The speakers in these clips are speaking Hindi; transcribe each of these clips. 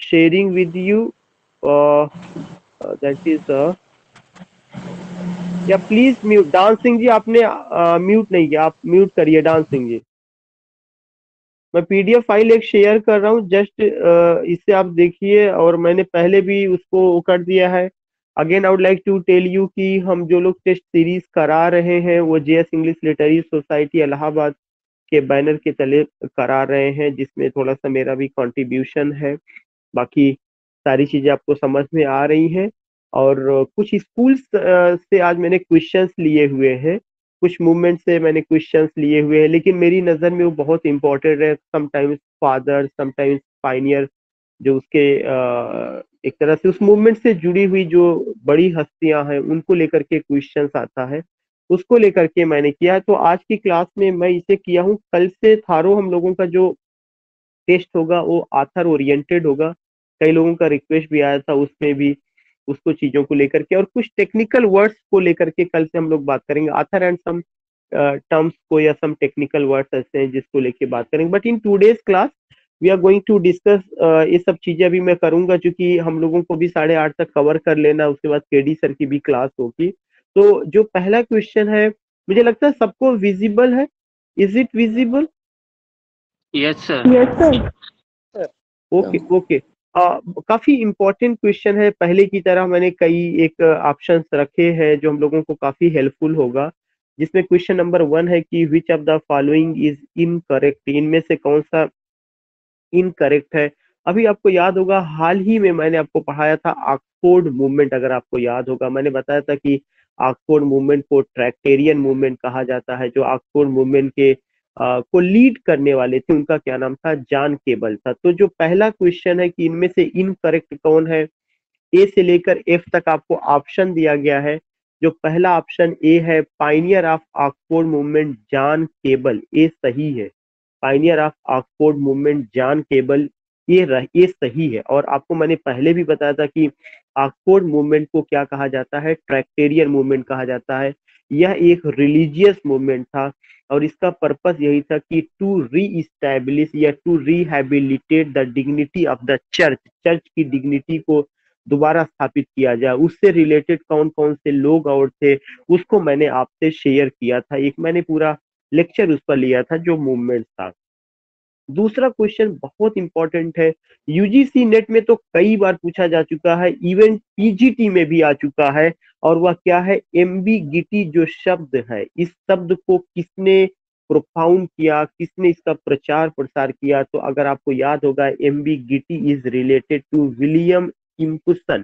sharing with you. Uh, that is या प्लीज म्यूट डांसिंग जी, आपने म्यूट नहीं किया, आप म्यूट करिए डांसिंग जी। मैं पीडीएफ फाइल एक शेयर कर रहा हूँ, जस्ट इसे आप देखिए, और मैंने पहले भी उसको कर दिया है। Again I would like to tell you कि हम जो लोग टेस्ट सीरीज करा रहे हैं वो JS English literary society Allahabad के बैनर के तले करा रहे हैं, जिसमें थोड़ा सा मेरा भी कंट्रीब्यूशन है। बाकी सारी चीजें आपको समझ में आ रही हैं। और कुछ स्कूल्स से आज मैंने क्वेश्चंस लिए हुए हैं, कुछ मूवमेंट से मैंने क्वेश्चंस लिए हुए हैं, लेकिन मेरी नज़र में वो बहुत इंपॉर्टेंट है। समटाइम्स फादर, समटाइम्स पायनियर, जो उसके एक तरह से उस मूवमेंट से जुड़ी हुई जो बड़ी हस्तियां हैं उनको लेकर के क्वेश्चंस आता है, उसको लेकर के मैंने किया है। तो आज की क्लास में मैं इसे किया हूँ। कल से थारो हम लोगों का जो टेस्ट होगा वो आथर ओरिएंटेड होगा। कई लोगों का रिक्वेस्ट भी आया था उसमें भी, उसको चीजों को लेकर के, और कुछ टेक्निकल वर्ड्स को लेकर के कल से हम लोग बात करेंगे। आथर एंड सम टर्म्स को या सम टेक्निकल वर्ड्स ऐसे हैं जिसको लेके बात करेंगे। But in today's class we are going to discuss ये सब चीजें अभी मैं करूंगा, क्योंकि हम लोगों को भी 8:30 तक कवर कर लेना, उसके बाद केडी सर की भी क्लास होगी। तो जो पहला क्वेश्चन है, मुझे लगता है सबको विजिबल है। Is it visible? Yes sir. Yes sir. Okay okay. काफी इंपॉर्टेंट क्वेश्चन है। पहले की तरह मैंने कई एक ऑप्शंस रखे हैं जो हम लोगों को काफी हेल्पफुल होगा, जिसमें क्वेश्चन नंबर 1 है कि विच of the following is incorrect, इनमें से कौन सा इनकरेक्ट है। अभी आपको याद होगा, हाल ही में मैंने आपको पढ़ाया था ऑक्सफोर्ड मूवमेंट। अगर आपको याद होगा, मैंने बताया था कि ऑक्सफोर्ड मूवमेंट को ट्रैक्टेरियन मूवमेंट कहा जाता है। जो ऑक्सफोर्ड मूवमेंट के को लीड करने वाले थे उनका क्या नाम था? जॉन केबल था। तो जो पहला क्वेश्चन है कि इनमें से इनकरेक्ट कौन है, ए से लेकर एफ तक आपको ऑप्शन दिया गया है। जो पहला ऑप्शन ए है, pioneer of Oxford movement John cable, ये सही है। Pioneer of Oxford movement John cable, ये सही है। और आपको मैंने पहले भी बताया था कि ऑक्सफोर्ड मूवमेंट को क्या कहा जाता है? ट्रैक्टेरियन मूवमेंट कहा जाता है। यह एक रिलीजियस मूवमेंट था, और इसका पर्पस यही था कि टू री इस्टेब्लिश या to rehabilitate the dignity of the church, church की डिग्निटी को दोबारा स्थापित किया जाए। उससे रिलेटेड कौन कौन से लोग और थे, उसको मैंने आपसे शेयर किया था। एक मैंने पूरा लेक्चर उस पर लिया था जो मूवमेंट था। दूसरा क्वेश्चन बहुत इंपॉर्टेंट है, यूजीसी नेट में तो कई बार पूछा जा चुका है, इवन पीजीटी में भी आ चुका है। और वह क्या है? एम्बिगिटी जो शब्द है, इस शब्द को किसने प्रोफाउंड किया, किसने इसका प्रचार प्रसार किया? तो अगर आपको याद होगा, ambiguity is related to William Empson.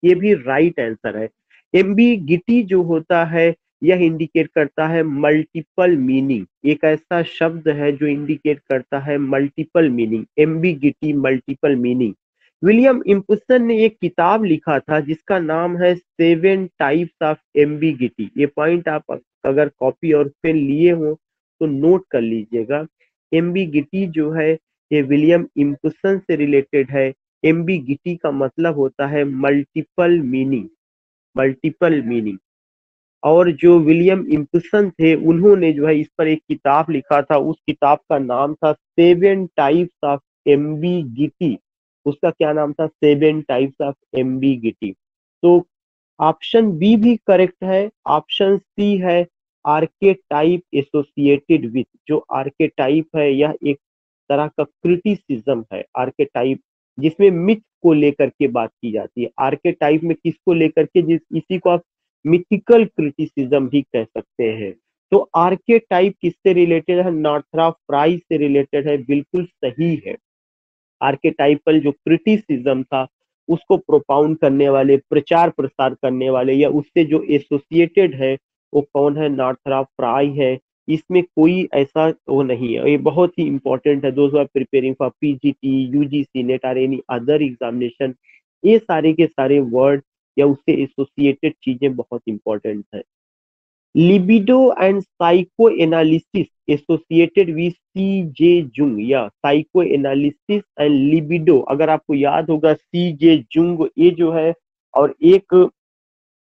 ये भी राइट आंसर है। एम्बिगिटी जो होता है, यह इंडिकेट करता है मल्टीपल मीनिंग। एक ऐसा शब्द है जो इंडिकेट करता है multiple meaning, ambiguity, multiple meaning. William Empson ने एक किताब लिखा था जिसका नाम है 7 टाइप्स ऑफ एम्बिगिटी। ये पॉइंट आप अगर कॉपी और पेन लिए हो तो नोट कर लीजिएगा। एम्बिगिटी जो है ये विलियम इम्पुसन से रिलेटेड है। एम्बिगिटी का मतलब होता है मल्टीपल मीनिंग, मल्टीपल मीनिंग। और जो विलियम इम्पुसन थे, उन्होंने जो है इस पर एक किताब लिखा था। उस किताब का नाम था 7 टाइप्स ऑफ एम्बिगिटी। उसका क्या नाम था? 7 टाइप्स ऑफ एम्बिगिटी। तो ऑप्शन बी भी करेक्ट है। ऑप्शन सी है आर्केटाइप एसोसिएटेड विथ। जो आर्केटाइप है यह एक तरह का क्रिटिसिज्म है। आर्केटाइप जिसमें मिथ को लेकर के बात की जाती है। आर्केटाइप में किसको लेकर के? जिस इसी को आप मिथिकल क्रिटिसिज्म भी कह सकते हैं। तो आर्केटाइप किससे रिलेटेड है? नॉर्थरॉप फ्राई से रिलेटेड है। बिल्कुल सही है। आर्केटाइपल जो क्रिटिसिज्म था उसको प्रोपाउंड करने वाले, प्रचार प्रसार करने वाले या उससे जो एसोसिएटेड है वो कौन है? नॉर्थरॉप फ्राई है। इसमें कोई ऐसा वो नहीं है। ये बहुत ही इंपॉर्टेंट है। Those are preparing for PGT, UGC NET और एनी अदर एग्जामिनेशन, ये सारे के सारे वर्ड या उससे एसोसिएटेड चीजें बहुत इंपॉर्टेंट है। Libido and psychoanalysis associated with C J Jung, या साइको एनालिसिस एंड लिबिडो। अगर आपको याद होगा, सी जे जुंग ये जो है, और एक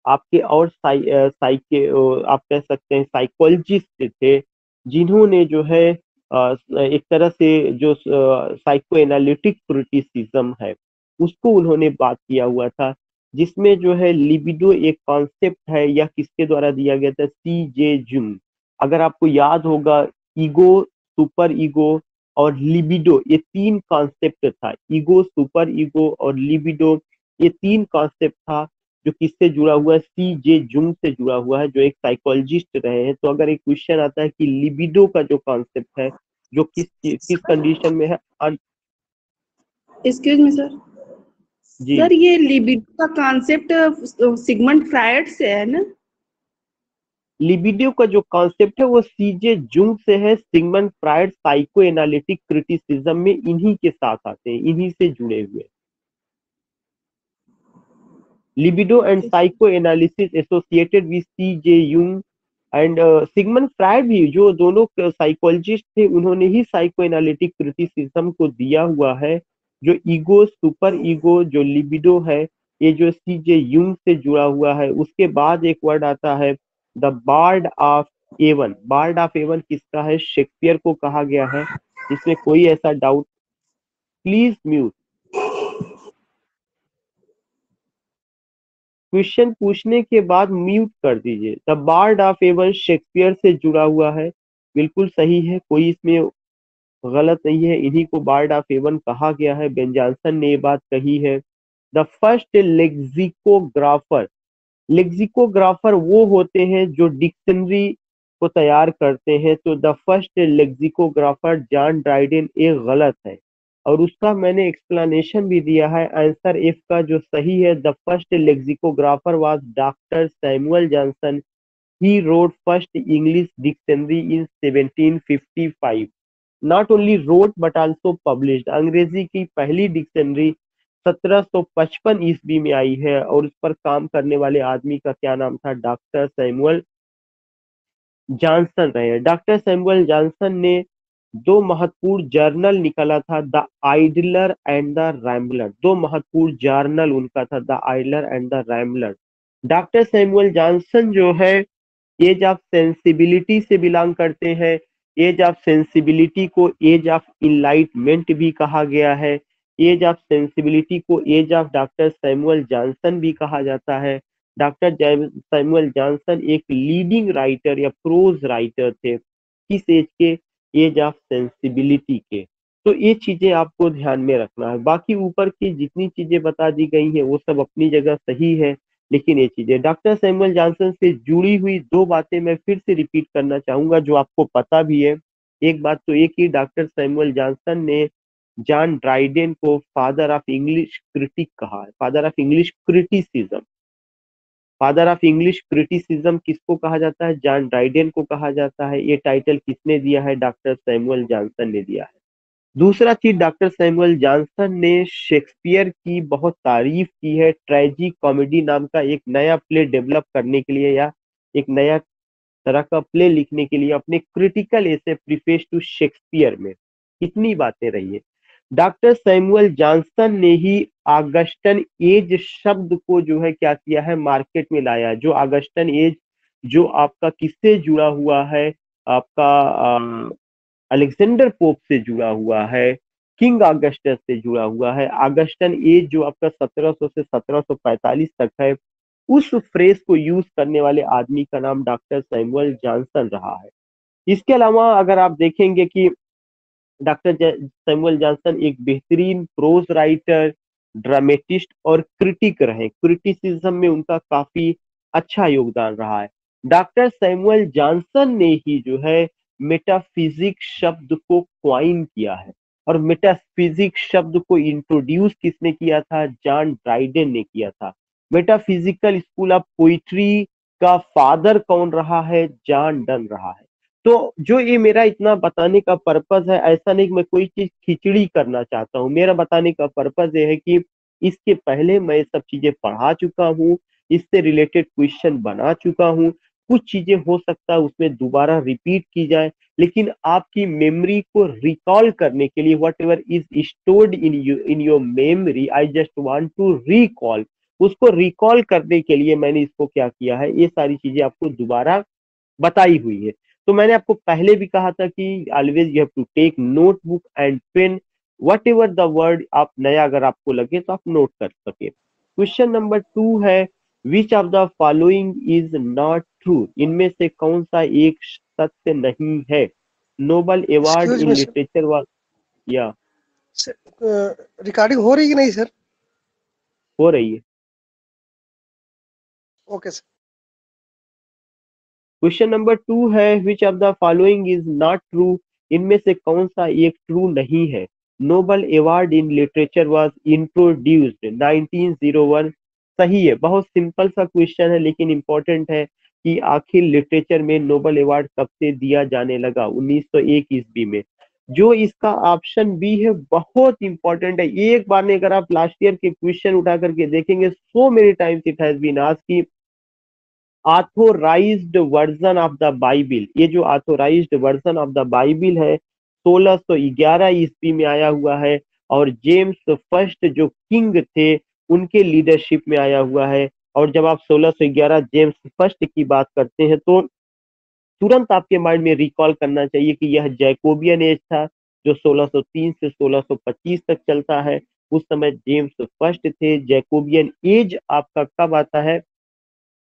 आपके और साइके आप कह सकते हैं साइकोलॉजिस्ट थे, जिन्होंने जो है एक तरह से जो साइको एनालिटिक क्रिटिसिज्म है उसको उन्होंने बात किया हुआ था, जिसमें जो है लिबिडो एक कॉन्सेप्ट है, या किसके द्वारा दिया गया था, C.J. जुंग। अगर आपको याद होगा, ईगो, सुपर ईगो और लिबिडो, ये तीन कॉन्सेप्ट था। ईगो, सुपर ईगो और लिबिडो, ये तीन कॉन्सेप्ट था जो किससे जुड़ा हुआ है, C.J. जुंग से जुड़ा हुआ है, जो एक साइकोलॉजिस्ट रहे हैं। तो अगर एक क्वेश्चन आता है कि लिबिडो का जो कॉन्सेप्ट है, जो किस कंडीशन में है, एक्सक्यूज मी सर। जी, सर ये लिबिडो का कॉन्सेप्ट सिगमंड फ्रायड से है ना? लिबिडो का जो कॉन्सेप्ट है वो C.J. जुंग से है। Sigmund Freud psychoanalytic criticism में इन्हीं के साथ आते हैं, इन्हीं से जुड़े हुए। Libido and psychoanalysis associated with C.J. Jung and Sigmund Freud भी, जो दोनों साइकोलॉजिस्ट थे, उन्होंने ही साइको एनालिटिक क्रिटिसिज्म को दिया हुआ है। जो ईगो, सुपर ईगो, जो लिबिडो है, ये जो C.J. जुंग से जुड़ा हुआ है। उसके बाद एक वर्ड आता है the bard of Avon. Bard of Avon किसका है, शेक्सपियर को कहा गया है। इसमें कोई ऐसा डाउट? Please mute. क्वेश्चन पूछने के बाद म्यूट कर दीजिए। The bard of Avon Shakespeare से जुड़ा हुआ है, बिल्कुल सही है, कोई इसमें गलत नहीं है। इन्हीं को बार्ड ऑफ एवन कहा गया है, बेन जॉनसन ने ये बात कही है। द फर्स्ट लेक्सिकोग्राफर, लेक्सिकोग्राफर वो होते हैं जो डिक्शनरी को तैयार करते हैं। तो the first lexicographer John Dryden, एक गलत है, और उसका मैंने एक्सप्लेनेशन भी दिया है। आंसर एफ का जो सही है, the first lexicographer was doctor Samuel Johnson. He road first English dictionary in 1755। Not only road but also published. अंग्रेजी की पहली डिक्शनरी 1755 ईस्वी में आई है, और उस पर काम करने वाले आदमी का क्या नाम था, डॉक्टर सैमुअल जॉनसन रहे। डॉक्टर सैमुअल जॉनसन ने दो महत्वपूर्ण जर्नल निकाला था, the Idler and the Rambler. दो महत्वपूर्ण जर्नल उनका था, the Idler and the Rambler. Doctor Samuel Johnson जो है, एज ऑफ सेंसिबिलिटी से बिलोंग करते हैं। एज ऑफ सेंसिबिलिटी को एज ऑफ इनलाइटमेंट भी कहा गया है। एज ऑफ सेंसिबिलिटी को age of doctor Samuel Johnson भी कहा जाता है। डॉक्टर सैमुअल जॉनसन एक लीडिंग राइटर या प्रोज राइटर थे, किस एज के, एज ऑफ सेंसिबिलिटी के। तो ये चीजें आपको ध्यान में रखना है। बाकी ऊपर की जितनी चीजें बता दी गई हैं वो सब अपनी जगह सही है, लेकिन ये चीजें डॉक्टर सैमुअल जॉनसन से जुड़ी हुई दो बातें मैं फिर से रिपीट करना चाहूंगा, जो आपको पता भी है। एक बात तो एक ही, डॉक्टर सैमुअल जॉनसन ने जॉन ड्राइडेन को फादर ऑफ इंग्लिश क्रिटिक कहा है, father of English criticism. Father of English criticism किसको कहा जाता है, जॉन ड्राइडेन को कहा जाता है। ये टाइटल किसने दिया है, डॉक्टर सैमुअल जॉनसन ने दिया है। दूसरा चीज, डॉक्टर सैमुअल जॉनसन ने शेक्सपियर की बहुत तारीफ की है, ट्रेजिक कॉमेडी नाम का एक नया प्ले डेवलप करने के लिए, या एक नया तरह का प्ले लिखने के लिए, अपने critical essay preface to Shakespeare में। कितनी बातें रही है। डॉक्टर सैमुअल जॉनसन ने ही ऑगस्टन एज शब्द को जो है क्या किया है, मार्केट में लाया। जो ऑगस्टन एज, जो आपका किससे जुड़ा हुआ है, आपका अलेक्जेंडर पोप से जुड़ा हुआ है, किंग ऑगस्टस से जुड़ा हुआ है। ऑगस्टन एज जो आपका 1700 से 1745 तक है, उस फ्रेज को यूज करने वाले आदमी का नाम डॉक्टर सैमुअल जॉनसन रहा है। इसके अलावा अगर आप देखेंगे कि डॉक्टर सैमुअल जॉनसन एक बेहतरीन प्रोज राइटर, ड्रामेटिस्ट और क्रिटिक रहे। क्रिटिसिज्म में उनका काफी अच्छा योगदान रहा है। डॉक्टर सैमुअल जॉनसन ने ही जो है मेटाफिजिक्स शब्द को क्वाइन किया है, और मेटाफिजिक्स शब्द को इंट्रोड्यूस किसने किया था, जॉन ड्राइडेन ने किया था। मेटाफिजिकल स्कूल ऑफ पोइट्री का फादर कौन रहा है, जॉन डन रहा है। तो जो ये मेरा इतना बताने का पर्पज है, ऐसा नहीं कि मैं कोई चीज खिचड़ी करना चाहता हूँ। मेरा बताने का पर्पज ये है कि इसके पहले मैं सब चीजें पढ़ा चुका हूँ, इससे रिलेटेड क्वेश्चन बना चुका हूँ। कुछ चीजें हो सकता है उसमें दोबारा रिपीट की जाए, लेकिन आपकी मेमोरी को रिकॉल करने के लिए, whatever is stored in your memory, I just want to recall, उसको रिकॉल करने के लिए मैंने इसको क्या किया है, ये सारी चीजें आपको दोबारा बताई हुई है। तो मैंने आपको पहले भी कहा था कि always you have to take notebook and pen, whatever the word आप नया अगर आपको लगे तो आप नोट कर सके। क्वेश्चन नंबर 2 है which of the following is not true, इनमें से कौन सा एक सत्य नहीं है। Nobel award excuse in me literature was, या सर, रिकॉर्डिंग हो रही कि नहीं सर? हो रही है। Okay sir. क्वेश्चन नंबर 2 है which of the following is not true, इनमें से कौन सा एक ट्रू नहीं है। Nobel award in literature was introduced 1901, सही है। बहुत सिंपल सा क्वेश्चन है लेकिन इंपॉर्टेंट है कि आखिर लिटरेचर में नोबल अवार्ड कब से दिया जाने लगा, 1901 ईस्वी में। जो इसका ऑप्शन बी है बहुत इंपॉर्टेंट है। एक बार में अगर आप लास्ट ईयर के क्वेश्चन उठा करके देखेंगे, so many times it has been asked की authorised version of the Bible, ये जो authorised version of the Bible है 1611 ईस्वी में आया हुआ है, और जेम्स फर्स्ट जो किंग थे उनके लीडरशिप में आया हुआ है। और जब आप 1611 जेम्स फर्स्ट की बात करते हैं तो तुरंत आपके माइंड में रिकॉल करना चाहिए कि यह जैकोबियन एज था जो 1603 से 1625 तक चलता है। उस समय जेम्स फर्स्ट थे। जैकोबियन एज आपका कब आता है,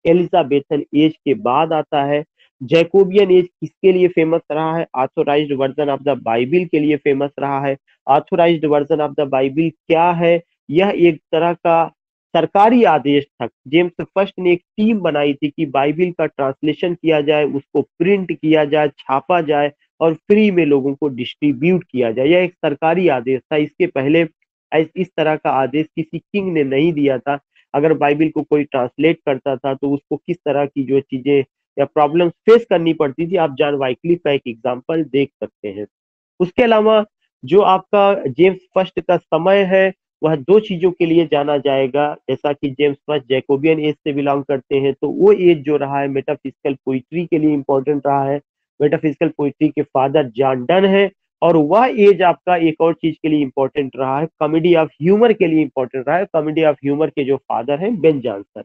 एलिजाबेथन एज के बाद आता है। जैकोबियन एज किसके लिए फेमस रहा है, authorised version of the Bible के लिए फेमस रहा है। Authorised version of the Bible क्या है, यह एक तरह का सरकारी आदेश था। जेम्स फर्स्ट ने एक टीम बनाई थी कि बाइबिल का ट्रांसलेशन किया जाए, उसको प्रिंट किया जाए, छापा जाए और फ्री में लोगों को डिस्ट्रीब्यूट किया जाए। यह एक सरकारी आदेश था। इसके पहले इस तरह का आदेश किसी किंग ने नहीं दिया था। अगर बाइबिल को कोई ट्रांसलेट करता था तो उसको किस तरह की जो चीजें या प्रॉब्लम्स फेस करनी पड़ती थी, आप जॉन वाइकली का एक एग्जांपल देख सकते हैं। उसके अलावा जो आपका जेम्स फर्स्ट का समय है वह दो चीजों के लिए जाना जाएगा। जैसा कि जेम्स फर्स्ट जैकोबियन एज से बिलोंग करते हैं तो वो एज जो रहा है मेटाफिजिकल पोइट्री के लिए इंपॉर्टेंट रहा है। मेटाफिजिकल पोइट्री के फादर जॉन डन है। और वह एज आपका एक और चीज के लिए इंपॉर्टेंट रहा है, कॉमेडी ऑफ ह्यूमर के लिए इंपॉर्टेंट रहा है। कॉमेडी ऑफ ह्यूमर के जो फादर हैं बेन जॉनसन।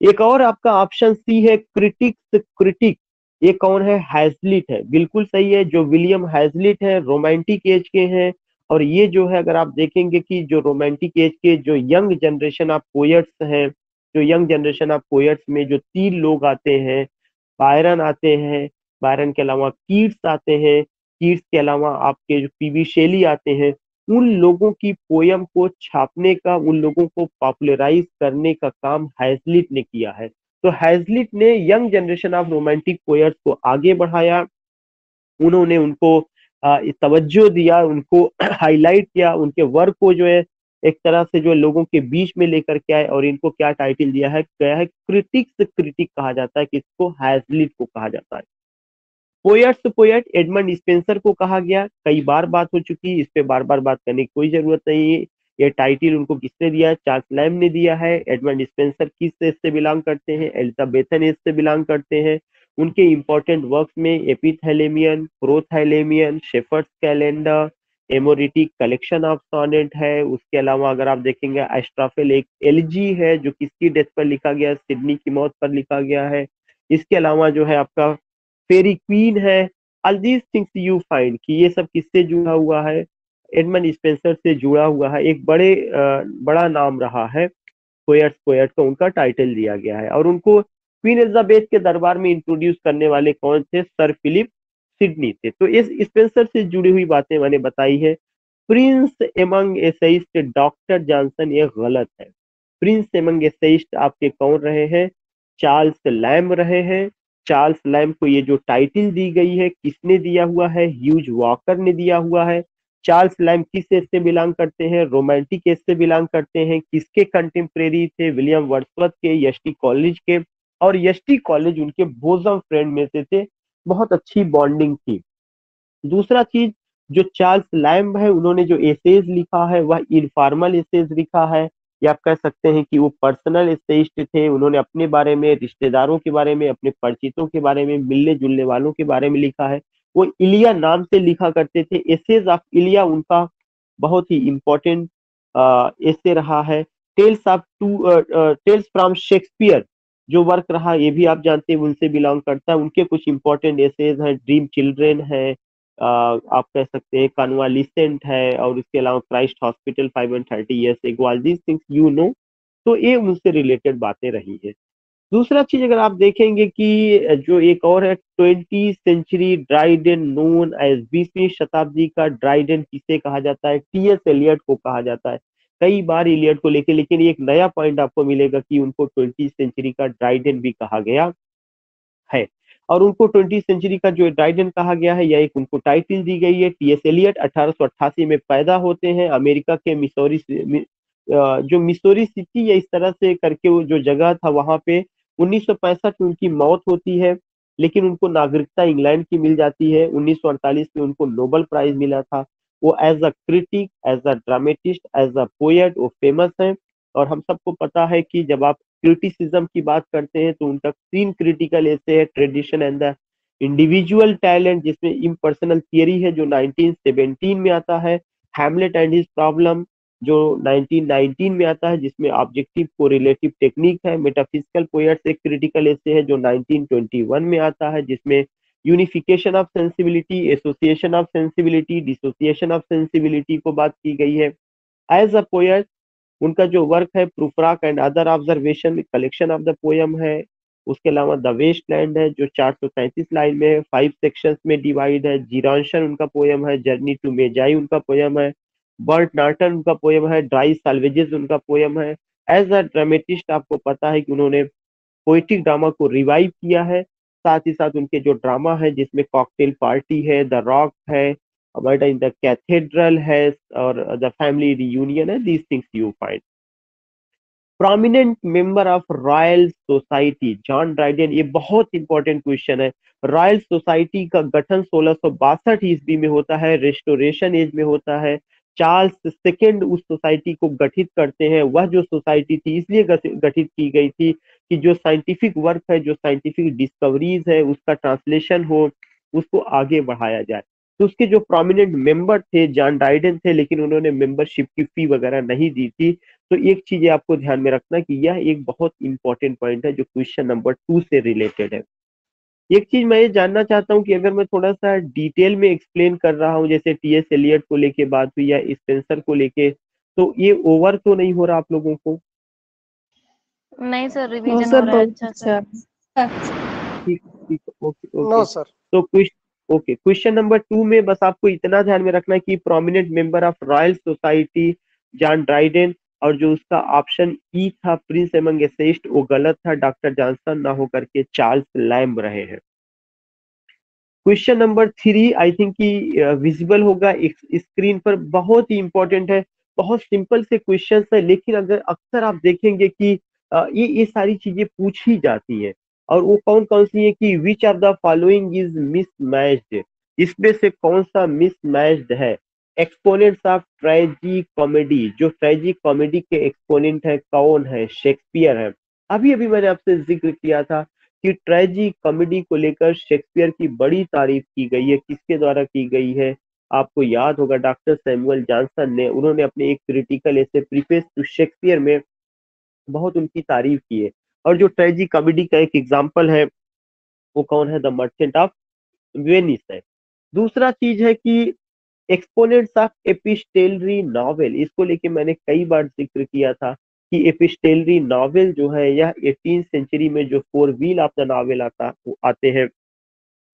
एक और आपका ऑप्शन सी है क्रिटिक्स क्रिटिक, ये कौन है, हैजलिट है। बिल्कुल सही है। जो विलियम हैजलिट है रोमांटिक एज के हैं। और ये जो है अगर आप देखेंगे कि जो रोमांटिक एज के जो यंग जनरेशन ऑफ पोएट्स हैं, जो यंग जनरेशन ऑफ पोएट्स में जो तीन लोग आते हैं, बायरन आते हैं, बायरन के अलावा कीट्स आते हैं, कीट्स के अलावा आपके जो पीबी शेली आते हैं, उन लोगों की पोयम को छापने का, उन लोगों को पॉपुलराइज करने का काम हैजलिट ने किया है। तो हैजलिट ने young generation of romantic poets को आगे बढ़ाया। उन्होंने उनको तवज्जो दिया, उनको हाईलाइट किया, उनके वर्क को जो है एक तरह से जो लोगों के बीच में लेकर के आए। और इनको क्या टाइटल दिया है, गया है क्रिटिक्स क्रिटिक कहा जाता है, किसको, हैजलिट को कहा जाता है। पोएट्स पोएट एडमंड स्पेंसर को कहा गया, कई बार बात हो चुकी, इस पे बार बार बात करने की कोई जरूरत नहीं है। ये टाइटल उनको किसने दिया है, चार्ल्स लैम ने दिया है। एडमंड स्पेंसर किस एज से बिलोंग करते हैं, एलिजाबेथन एज से बिलोंग करते हैं। उनके इंपॉर्टेंट वर्क्स में Epithalamion, Prothalamion, Shepherd's Calendar, Amoretti collection of sonnet है। उसके अलावा अगर आप देखेंगे एस्ट्राफेल एक एलिजी है जो किसकी डेथ पर लिखा गया है, सिडनी की मौत पर लिखा गया है। इसके अलावा जो है आपका फेरी क्वीन है। All these things you find कि ये सब किससे जुड़ा हुआ है, एडमंड स्पेंसर से जुड़ा हुआ है। एक बड़ा नाम रहा है पोएट्स पोएट को, उनका टाइटल दिया गया है। और उनको क्वीन एलिजाबेथ के दरबार में इंट्रोड्यूस करने वाले कौन थे, सर फिलिप सिडनी थे। तो इस स्पेंसर से जुड़ी हुई बातें मैंने बताई है। Prince among essayist doctor Johnson, ये गलत है। प्रिंस एमंग एसेइस्ट आपके कौन रहे हैं, चार्ल्स लैम्ब रहे हैं। चार्ल्स लैम्ब को ये जो टाइटल दी गई है किसने दिया हुआ है, ह्यूज वॉकर ने दिया हुआ है। चार्ल्स लैम्ब किस एज से बिलोंग करते हैं, रोमांटिक एज से बिलोंग करते हैं। किसके कंटेम्प्रेरी थे, विलियम वर्ड्सवर्थ के, यष्टी कॉलेज के। और यष्टी कॉलेज उनके बोजम फ्रेंड में से थे, बहुत अच्छी बॉन्डिंग थी। दूसरा चीज, जो चार्ल्स लैम्ब है उन्होंने जो एसेज लिखा है वह इनफॉर्मल एसेज लिखा है, या आप कह सकते हैं कि वो पर्सनल एसेइस्ट थे। उन्होंने अपने बारे में, रिश्तेदारों के बारे में, अपने परिचितों के बारे में, मिलने जुलने वालों के बारे में लिखा है। वो इलिया नाम से लिखा करते थे। एसेज ऑफ इलिया उनका बहुत ही इंपॉर्टेंट ऐसे रहा है। टेल्स फ्रॉम शेक्सपियर जो वर्क रहा, ये भी आप जानते हैं उनसे बिलोंग करता है। उनके कुछ इंपॉर्टेंट एसेज हैं, ड्रीम चिल्ड्रेन है, आप कह सकते हैं कन्वालिसेंट है, और उसके अलावा Christ hospital 530 years ago, all these things you know. तो ये उनसे रिलेटेड बातें रही है। दूसरा चीज अगर आप देखेंगे कि जो एक और है 20th century Dryden known as, 20वीं शताब्दी का ड्राइडन किसे कहा जाता है? टीएस एलियट को कहा जाता है। कई बार एलियट को लेके, लेकिन एक नया पॉइंट आपको मिलेगा कि उनको 20th सेंचुरी का ड्राइडन भी कहा गया है। और उनको 20th सेंचुरी का जो ड्राइडन कहा गया है, यह एक उनको टाइटल दी गई है। टीएस एलियट 1888 में पैदा होते हैं अमेरिका के मिसौरी जो मिसौरी सिटी या इस तरह से करके वो जो जगह था वहां पे 1965 में उनकी मौत होती है। लेकिन उनको नागरिकता इंग्लैंड की मिल जाती है। 1948 में उनको नोबेल प्राइज मिला था। वो as a critic, as a dramatist, as a poet वो फेमस है। और हम सबको पता है कि जब आप क्रिटिसिज्म की बात करते हैं तो उनका 3 क्रिटिकल ऐसे है, tradition and the individual talent, जिसमें इम्पर्सनल थियरी है जो 1917 में आता है। हैमलेट एंड हिज प्रॉब्लम जो 1919 में आता है, जिसमें ऑब्जेक्टिव कोरिलेटिव टेक्निक है। मेटाफिजिकल पोएट्स एक क्रिटिकल ऐसे है जो 1921 में आता है, जिसमें unification of sensibility, association of sensibility, dissociation of sensibility को बात की गई है। एज अ पोएट उनका जो वर्क है Prufrock and other observation collection of the poem है। उसके अलावा द वेस्ट लैंड है जो 433 लाइन में है, 5 सेक्शंस में डिवाइड है। जीरांशन उनका पोयम है। जर्नी टू मेजाई उनका पोयम है। बर्ट नार्टन उनका पोयम है। ड्राई साल्वेजेस उनका पोयम है। एज अ ड्रामेटिस्ट आपको पता है कि उन्होंने पोइटिक ड्रामा को रिवाइव किया है। साथ ही साथ उनके जो ड्रामा है जिसमें कॉकटेल पार्टी है, द रॉक है, मर्डर इन द कैथेड्रल है, और द फैमिली रियूनियन है, these things you find. Prominent member of royal society John Dryden, ये बहुत इंपॉर्टेंट क्वेश्चन है। रॉयल सोसाइटी का गठन 1662 ईस्वी में होता है, रेस्टोरेशन एज में होता है। चार्ल्स सेकेंड उस सोसाइटी को गठित करते हैं। वह जो सोसाइटी थी इसलिए गठित की गई थी कि जो साइंटिफिक वर्क है, जो साइंटिफिक डिस्कवरीज है, उसका ट्रांसलेशन हो, उसको आगे बढ़ाया जाए। तो उसके जो प्रोमिनेंट मेंबर थे जॉन ड्राइडन थे, लेकिन उन्होंने मेंबरशिप की फी वगैरह नहीं दी थी। तो एक चीज आपको ध्यान में रखना कि यह एक बहुत इंपॉर्टेंट पॉइंट है जो क्वेश्चन नंबर 2 से रिलेटेड है। एक चीज मैं ये जानना चाहता हूँ कि अगर मैं थोड़ा सा डिटेल में एक्सप्लेन कर रहा हूँ, जैसे टीएस एलियट को लेके बात हुई या स्पेंसर को लेके, तो ये ओवर तो नहीं हो रहा आप लोगों को? नहीं सर, नो रिवीजन हो सर, रहा है बहुत अच्छा सर। अच्छा। ठीक ठीक, ओके नो ओके। सर। तो क्वेश्चन नंबर 2 में बस आपको इतना ध्यान में रखना है कि prominent member of royal society John Dryden, और जो उसका ऑप्शन ई था प्रिंस एमंग एसेस्ट वो गलत था, डॉक्टर जॉनसन ना होकर के चार्ल्स लैम्ब रहे हैं। क्वेश्चन नंबर 3 आई थिंक कि विजिबल होगा स्क्रीन पर, बहुत ही इंपॉर्टेंट है। बहुत सिंपल से क्वेश्चन है, लेकिन अगर अक्सर आप देखेंगे कि ये सारी चीजें पूछी जाती है। और वो कौन कौन सी है कि विच of the following is mismatched, इसमें से कौन सा मिसमैच्ड है? एक्सपोनेंट्स ऑफ ट्रेजी कॉमेडी, जो ट्रेजी कॉमेडी के एक्सपोनेंट है कौन है? शेक्सपियर है। अभी अभी मैंने आपसे जिक्र किया था कि ट्रेजी कॉमेडी को लेकर शेक्सपियर की बड़ी तारीफ की गई है। किसके द्वारा की गई है? आपको याद होगा डॉक्टर सैमुअल जॉनसन ने, उन्होंने अपने एक क्रिटिकल ऐसे प्रीफेस टू शेक्सपियर में बहुत उनकी तारीफ की है। और जो ट्रेजी कॉमेडी का एक एग्जाम्पल है वो कौन है? द मर्चेंट ऑफ वेनिस है। दूसरा चीज है कि एक्सपोनेंट्स ऑफ एपिस्टेलरी नॉवेल, इसको लेके मैंने कई बार जिक्र किया था कि एपिस्टेलरी नॉवेल जो है यह 18th सेंचुरी में जो 4 व्हील ऑफ द नॉवेल आते हैं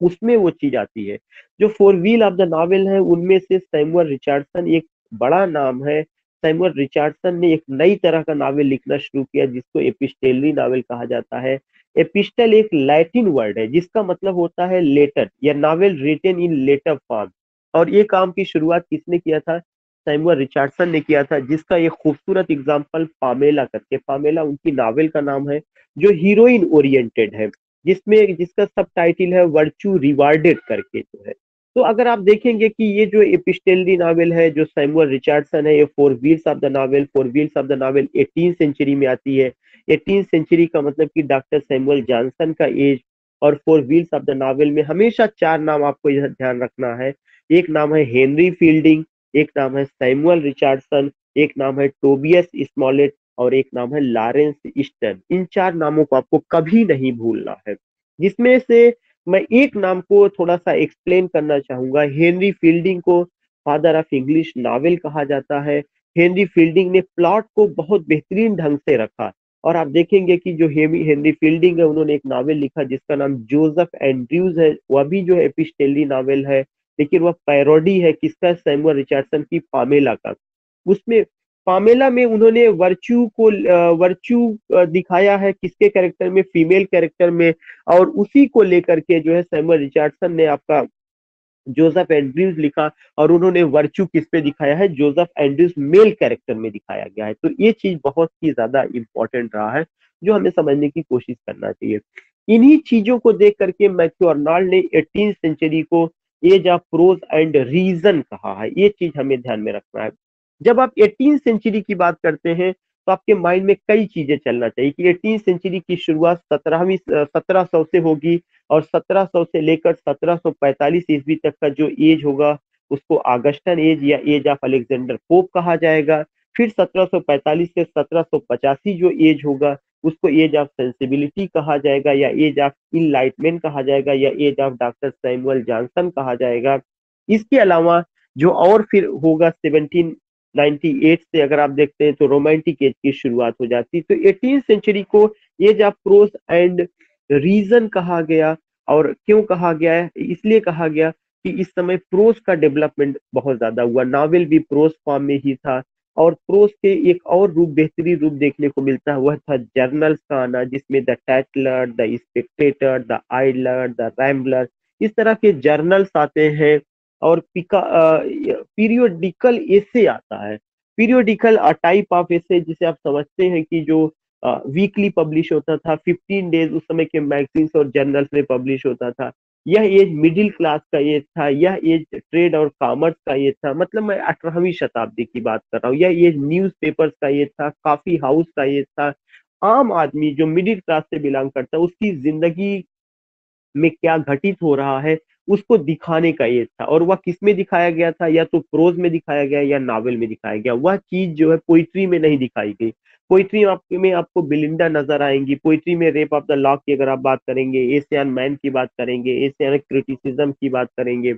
उसमें वो चीज आती है। जो 4 व्हील ऑफ द नॉवेल है उनमें से सैमुअल रिचर्डसन एक बड़ा नाम है। सैमुअल रिचर्डसन ने एक नई तरह का नॉवेल लिखना शुरू किया जिसको एपिस्टेलरी नॉवेल कहा जाता है। एपिस्टल एक लैटिन वर्ड है जिसका मतलब होता है लेटर या novel written in letter form. और ये काम की शुरुआत किसने किया था? सैमुअल रिचर्डसन ने किया था, जिसका एक खूबसूरत एग्जाम्पल पामेला करके, पामेला उनकी नॉवेल का नाम है जो हीरोइन ओरिएंटेड है, जिसका सब टाइटल है वर्चू रिवार्डेड करके जो है। तो अगर आप देखेंगे कि ये जो एपिस्टेलरी नॉवेल है जो सैमुअल रिचर्डसन है, ये 4 wheels of the novel, 4 wheels of the novel 18th century में आती है। 18th सेंचुरी का मतलब कि डॉक्टर सैमुअल जॉनसन का एज। और 4 व्हील्स ऑफ द नॉवेल में हमेशा 4 नाम आपको इधर ध्यान रखना है। एक नाम है हेनरी फील्डिंग, एक नाम है सैमुअल रिचर्डसन, एक नाम है टोबियस स्मॉलेट, और एक नाम है लॉरेंस ईस्टन। इन 4 नामों को आपको कभी नहीं भूलना है। जिसमें से मैं एक नाम को थोड़ा-सा एक्सप्लेन करना चाहूँगा। हेनरी फील्डिंग को फादर ऑफ इंग्लिश नॉवेल कहा जाता है। हेनरी फील्डिंग ने प्लॉट को बहुत बेहतरीन ढंग से रखा और आप देखेंगे कि जो हेमी हेनरी फील्डिंग है उन्होंने एक नॉवेल लिखा जिसका नाम जोसेफ एंड्रयूज़ है। वह भी जो है एपिस्टेलरी नॉवेल है, लेकिन वह पैरोडी है किसका? सैमुअल रिचर्डसन की पामेला का। उसमें पामेला में उन्होंने वर्च्यू दिखाया है किसके कैरेक्टर में? फीमेल कैरेक्टर में और उसी को लेकर के जो है सैमुअल रिचर्डसन ने आपका जोसेफ एंड्रयूज लिखा और उन्होंने वर्च्यू किस पे दिखाया है? जोसेफ एंड्रयूज मेल कैरेक्टर में दिखाया गया है। तो ये चीज बहुत ही ज्यादा इंपॉर्टेंट रहा है जो हमें समझने की कोशिश करना चाहिए। इन्हीं चीजों को देख करके मैथ्यू अर्नाल्ड ने 18th सेंचुरी को age of prose and reason कहा है। ये चीज हमें ध्यान में रखना है। जब आप 18th सेंचुरी की बात करते हैं तो आपके माइंड में कई चीजें चलना चाहिए कि 18th सेंचुरी की शुरुआत 1700 से होगी और 1700 से लेकर 1745 ईस्वी तक का जो एज होगा उसको ऑगस्टन एज या एज ऑफ अलेक्जेंडर पोप कहा जाएगा। फिर 1745 से 1785 जो एज होगा उसको एज ऑफ सेंसिबिलिटी कहा जाएगा या एज ऑफ इनलाइटमेंट कहा जाएगा या age of doctor Samuel Johnson कहा जाएगा। इसके अलावा जो और फिर होगा 1798 से अगर आप देखते हैं तो रोमांटिक एज की शुरुआत हो जाती। तो 18th सेंचुरी को age of prose and reason कहा गया और क्यों कहा गया है? इसलिए कहा गया कि इस समय प्रोज का डेवलपमेंट बहुत ज्यादा हुआ। नॉवेल भी प्रोज फॉर्म में ही था और प्रोज के एक और रूप बेहतरीन रूप देखने को मिलता है वह था जर्नल्स का आना जिसमें the Tatler, the Spectator, the Idler, the Rambler इस तरह के जर्नल्स आते हैं और पीरियोडिकल एसे आता है। पीरियोडिकल टाइप ऑफ एसे जिसे आप समझते हैं कि जो वीकली पब्लिश होता था 15 डेज उस समय के मैगजीन्स और जर्नल्स में पब्लिश होता था। यह एज मिडिल क्लास का एज था, यह एज ट्रेड और कॉमर्स का एज था। मतलब मैं 18वीं शताब्दी की बात कर रहा हूँ। यह एज न्यूज़पेपर्स का एज था, कॉफी हाउस का एज था। आम आदमी जो मिडिल क्लास से बिलोंग करता है उसकी जिंदगी में क्या घटित हो रहा है उसको दिखाने का ये था और वह किस में दिखाया गया था? या तो प्रोज में दिखाया गया या नॉवेल में दिखाया गया। वह चीज जो है पोइट्री में नहीं दिखाई गई। पोइट्री में आपको बिलिंडा नजर आएंगी। पोइट्री में रेप ऑफ द लॉक की अगर आप बात करेंगे, एशियन मैन की बात करेंगे, एशियन क्रिटिसिज्म की बात करेंगे,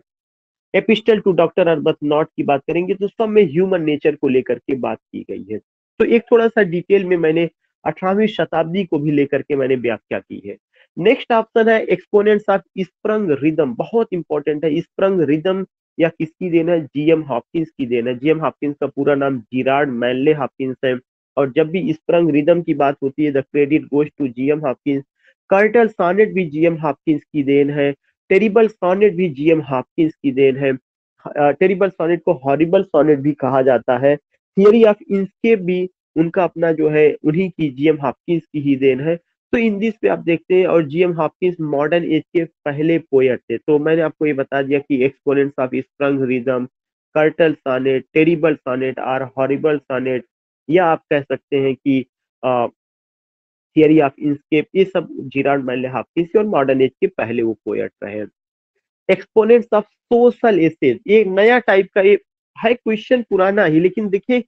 epistle to doctor Arbat not की बात करेंगे तो सब में ह्यूमन नेचर को लेकर के बात की गई है। तो एक थोड़ा सा डिटेल में मैंने 18वीं शताब्दी को भी लेकर के मैंने व्याख्या की है। नेक्स्ट ऑप्शन है एक्सपोनेंट्स ऑफ स्प्रंग रिदम। बहुत इंपॉर्टेंट है। स्प्रंग रिदम या किसकी देन है? जीएम हॉपकिंस की देन है। जीएम हॉपकिंस का पूरा नाम जिरार्ड मैनले हॉपकिंस है और जब भी स्प्रंग रिदम की बात होती है the credit goes to GM Hopkins. Curtal sonnet भी जीएम हॉपकिंस की देन है। टेरिबल सॉनेट भी जीएम हॉपकिंस की देन है। टेरिबल सॉनेट को हॉरिबल सॉनेट भी कहा जाता है। थियरी ऑफ इंस्केप भी उनका अपना जो है उन्हीं की जीएम हॉपकिंस की ही देन है। तो इन दिस पे आप देखते हैं और जीएम हॉपकिंस मॉडर्न एज के पहले पोएट थे। तो मैंने आपको ये बता दिया कि exponents of sprung rhythm, curtal sonnet, terrible sonnet और हॉरिबल सॉनेट या आप कह सकते हैं कि थियरी ऑफ इंस्केप ये सब जिरार्ड मैनले हॉपकिंस और मॉडर्न एज के पहले वो पोएट रहे। एक्सपोनेंट्स ऑफ सोशल एसेज ये नया टाइप का ये है क्वेश्चन पुराना ही लेकिन देखिए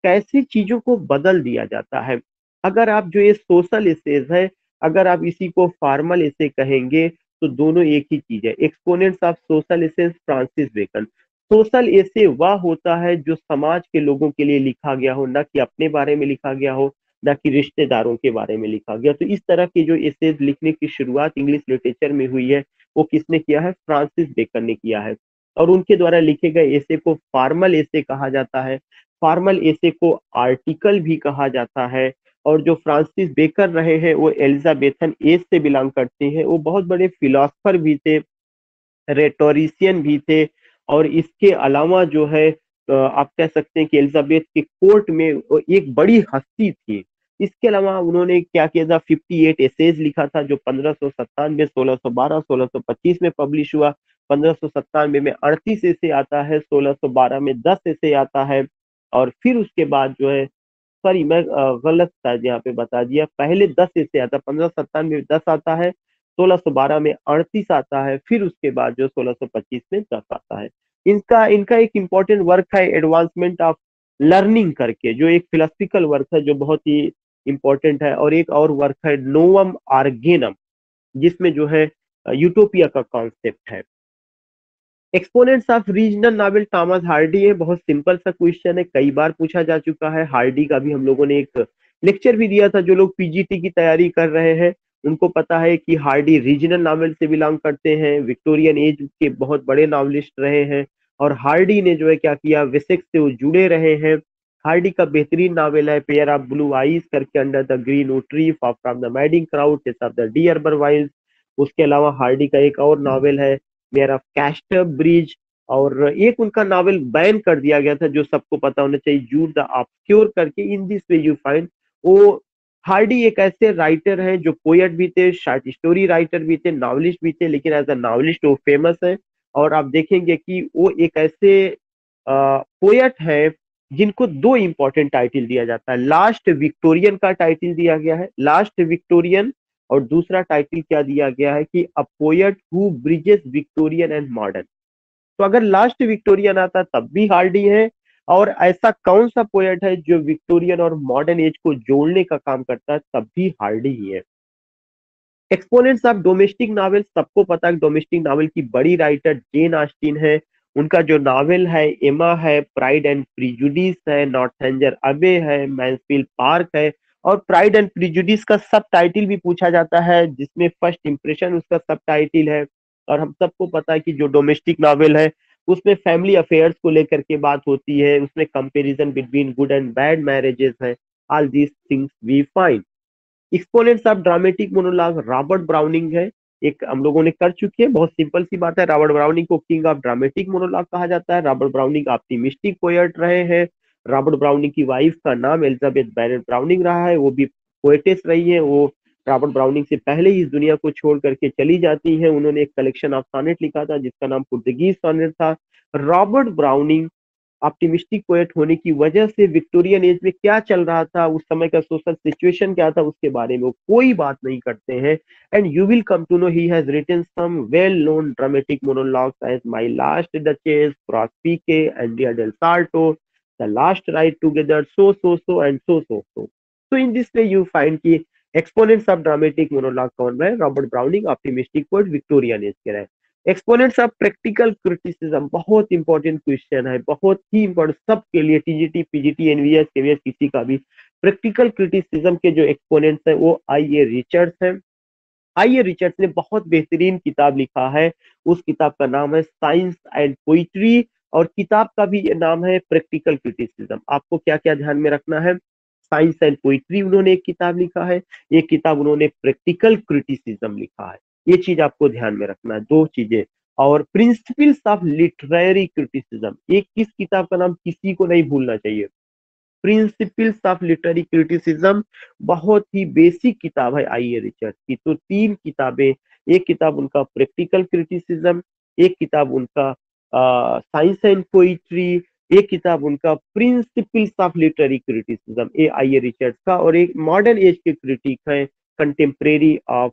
कैसे चीजों को बदल दिया जाता है। अगर आप जो ये सोशल एसेज है अगर आप इसी को फॉर्मल एसे कहेंगे तो दोनों एक ही चीज है। Exponents of social essays Francis Bacon. Social essay वह होता है जो समाज के लोगों के लिए लिखा गया हो, न कि अपने बारे में लिखा गया हो, न कि रिश्तेदारों के बारे में लिखा गया। तो इस तरह के जो एसेज लिखने की शुरुआत इंग्लिश लिटरेचर में हुई है वो किसने किया है? फ्रांसिस बेकन ने किया है और उनके द्वारा लिखे गए एसे को फॉर्मल एसे कहा जाता है। फॉर्मल एसे को आर्टिकल भी कहा जाता है और जो फ्रांसिस बेकन रहे हैं वो एलिजाबेथन एज से बिलोंग करते हैं। वो बहुत बड़े फिलोसफर भी थे, रेटोरिशियन भी थे और इसके अलावा जो है आप कह सकते हैं कि एलिजाबेथ के कोर्ट में एक बड़ी हस्ती थी। इसके अलावा उन्होंने क्या किया था? 58 एसेज लिखा था जो 1597, 1612, 1625 में पब्लिश हुआ। 1597 में 38 एसे आता है, 1612 में 10 एसे आता है और फिर उसके बाद जो है सॉरी मैं गलत शायद यहाँ पे बता दिया। पहले 10 एसे आता है, 1597 में 10 आता है, 1612 में 38 आता है, फिर उसके बाद जो 1625 में 10 आता है। इनका इनका एक इम्पोर्टेंट वर्क है एडवांसमेंट ऑफ लर्निंग करके जो एक फिलोसफिकल वर्क है जो बहुत ही इम्पोर्टेंट है और एक और वर्क है नोवम आर्गेनम जिसमें जो है यूटोपिया का कॉन्सेप्ट है। Exponents of regional novel Thomas Hardy है, बहुत सिंपल सा क्वेश्चन है, कई बार पूछा जा चुका है। हार्डी का भी हम लोगों ने एक लेक्चर भी दिया था, जो लोग पीजीटी की तैयारी कर रहे हैं उनको पता है कि हार्डी रीजनल नॉवेल से बिलोंग करते हैं, विक्टोरियन एज के बहुत बड़े नॉवलिस्ट रहे हैं, और हार्डी ने जो है क्या किया, विसेक्स से वो जुड़े रहे हैं। हार्डी का बेहतरीन नावल है पेयर ऑफ ब्लू आईज करके, under the greenwood tree, far from the madding crowd, Tess of the D'Urbervilles. उसके अलावा हार्डी का एक और नावल है मेयर ऑफ कैस्टर ब्रिज, और एक उनका नावल बैन कर दिया गया था जो सबको पता होना चाहिए, जूड द ऑब्स्क्योर करके। इन दिस वे यू फाइंड वो हार्डी एक ऐसे राइटर हैं जो पोएट भी थे, शॉर्ट स्टोरी राइटर भी थे, नॉवलिस्ट भी थे, लेकिन एज अ नॉवलिस्ट वो फेमस है। और आप देखेंगे कि वो एक ऐसे पोएट है जिनको दो इंपॉर्टेंट टाइटल दिया जाता है, लास्ट विक्टोरियन का टाइटल दिया गया है, लास्ट विक्टोरियन, और दूसरा टाइटल क्या दिया गया है कि अ poet who bridges Victorian and modern. तो अगर लास्ट विक्टोरियन आता तब भी हार्डी है, और ऐसा कौन सा पोएट है जो विक्टोरियन और मॉडर्न एज को जोड़ने का काम करता है, तब भी हार्डी ही है। एक्सपोनेंट्स ऑफ डोमेस्टिक नावल, सबको पता है डोमेस्टिक नावल की बड़ी राइटर जेन ऑस्टिन है। उनका जो नावल है एमा है, प्राइड एंड प्रिजुडिस है, नॉर्थेंजर अबे है, मैंसफील्ड पार्क है। और प्राइड एंड प्रिजुडिस का सब टाइटल भी पूछा जाता है, जिसमें फर्स्ट इंप्रेशन उसका सब टाइटल है। और हम सबको पता है कि जो डोमेस्टिक नावल है उसमें फैमिली अफेयर्स को लेकर के बात होती है, उसमें comparison between good and bad marriages है, all these things we find. Exponents of dramatic monologue Robert Browning है, एक हम लोगों ने कर चुके हैं, बहुत सिंपल सी बात है। रॉबर्ट ब्राउनिंग को किंग ऑफ ड्रामेटिक मोनोलॉग कहा जाता है। रॉबर्ट ब्राउनिंग ऑप्टिमिस्टिक पोएट रहे हैं। रॉबर्ट ब्राउनिंग की वाइफ का नाम एलिजाबेथ बैरेट ब्राउनिंग रहा है, वो भी पोएटेस रही है। वो रॉबर्ट ब्राउनिंग से पहले ही इस दुनिया को छोड़ करके चली जाती हैं। उन्होंने एक कलेक्शन ऑफ सॉनेट लिखा था जिसका नाम पुर्तगीज सॉनेट था। रॉबर्ट ब्राउनिंग ऑप्टिमिस्टिक पोएट होने की वजह से विक्टोरियन एज में क्या चल रहा था, उस समय का सोशल सिचुएशन क्या था, उसके बारे में वो कोई बात नहीं करते हैं। And you will come to know he has written some well known dramatic monologues as My Last Duchess, Prospice, Andrea del Sarto, the last ride together, so and so in this way you find कि एक्सपोनेंट्स ऑफ ड्रामेटिक मोनोलॉग कौन रहे, Robert Browning optimistic poet Victorian age के रहे। एक्सपोनेंट्स ऑफ प्रैक्टिकल क्रिटिसिज्म, बहुत इंपॉर्टेंट क्वेश्चन है, बहुत ही इंपॉर्टेंट सबके लिए, टीजीटी पीजीटी एनवीएस केवीएस किसी का भी। प्रैक्टिकल क्रिटिसिज्म के जो एक्सपोनेंट्स हैं वो आई ए रिचर्ड्स हैं। आई ए रिचर्ड्स ने बहुत बेहतरीन किताब लिखा है, उस किताब का नाम है साइंस एंड पोइट्री, और किताब का भी नाम है प्रैक्टिकल क्रिटिसिज्म। आपको क्या क्या ध्यान में रखना है, साइंस एंड पोइट्री उन्होंने एक किताब लिखा है, एक किताब उन्होंने प्रैक्टिकल क्रिटिसिज्म लिखा है, ये चीज आपको ध्यान में रखना है, दो चीजें। और प्रिंसिपल्स ऑफ लिटरेरी क्रिटिसिज्म, एक किस किताब का नाम किसी को नहीं भूलना चाहिए, प्रिंसिपल्स ऑफ लिटरेरी क्रिटिसिज्म, बहुत ही बेसिक किताब है आई ए रिचर्ड्स की। तो तीन किताबें, एक किताब उनका प्रैक्टिकल क्रिटिसिज्म, एक किताब उनका साइंस एंड पोइट्री, एक किताब उनका principles of literary criticism A I A Richards का, और एक मॉडर्न एज के क्रिटिक है contemporary of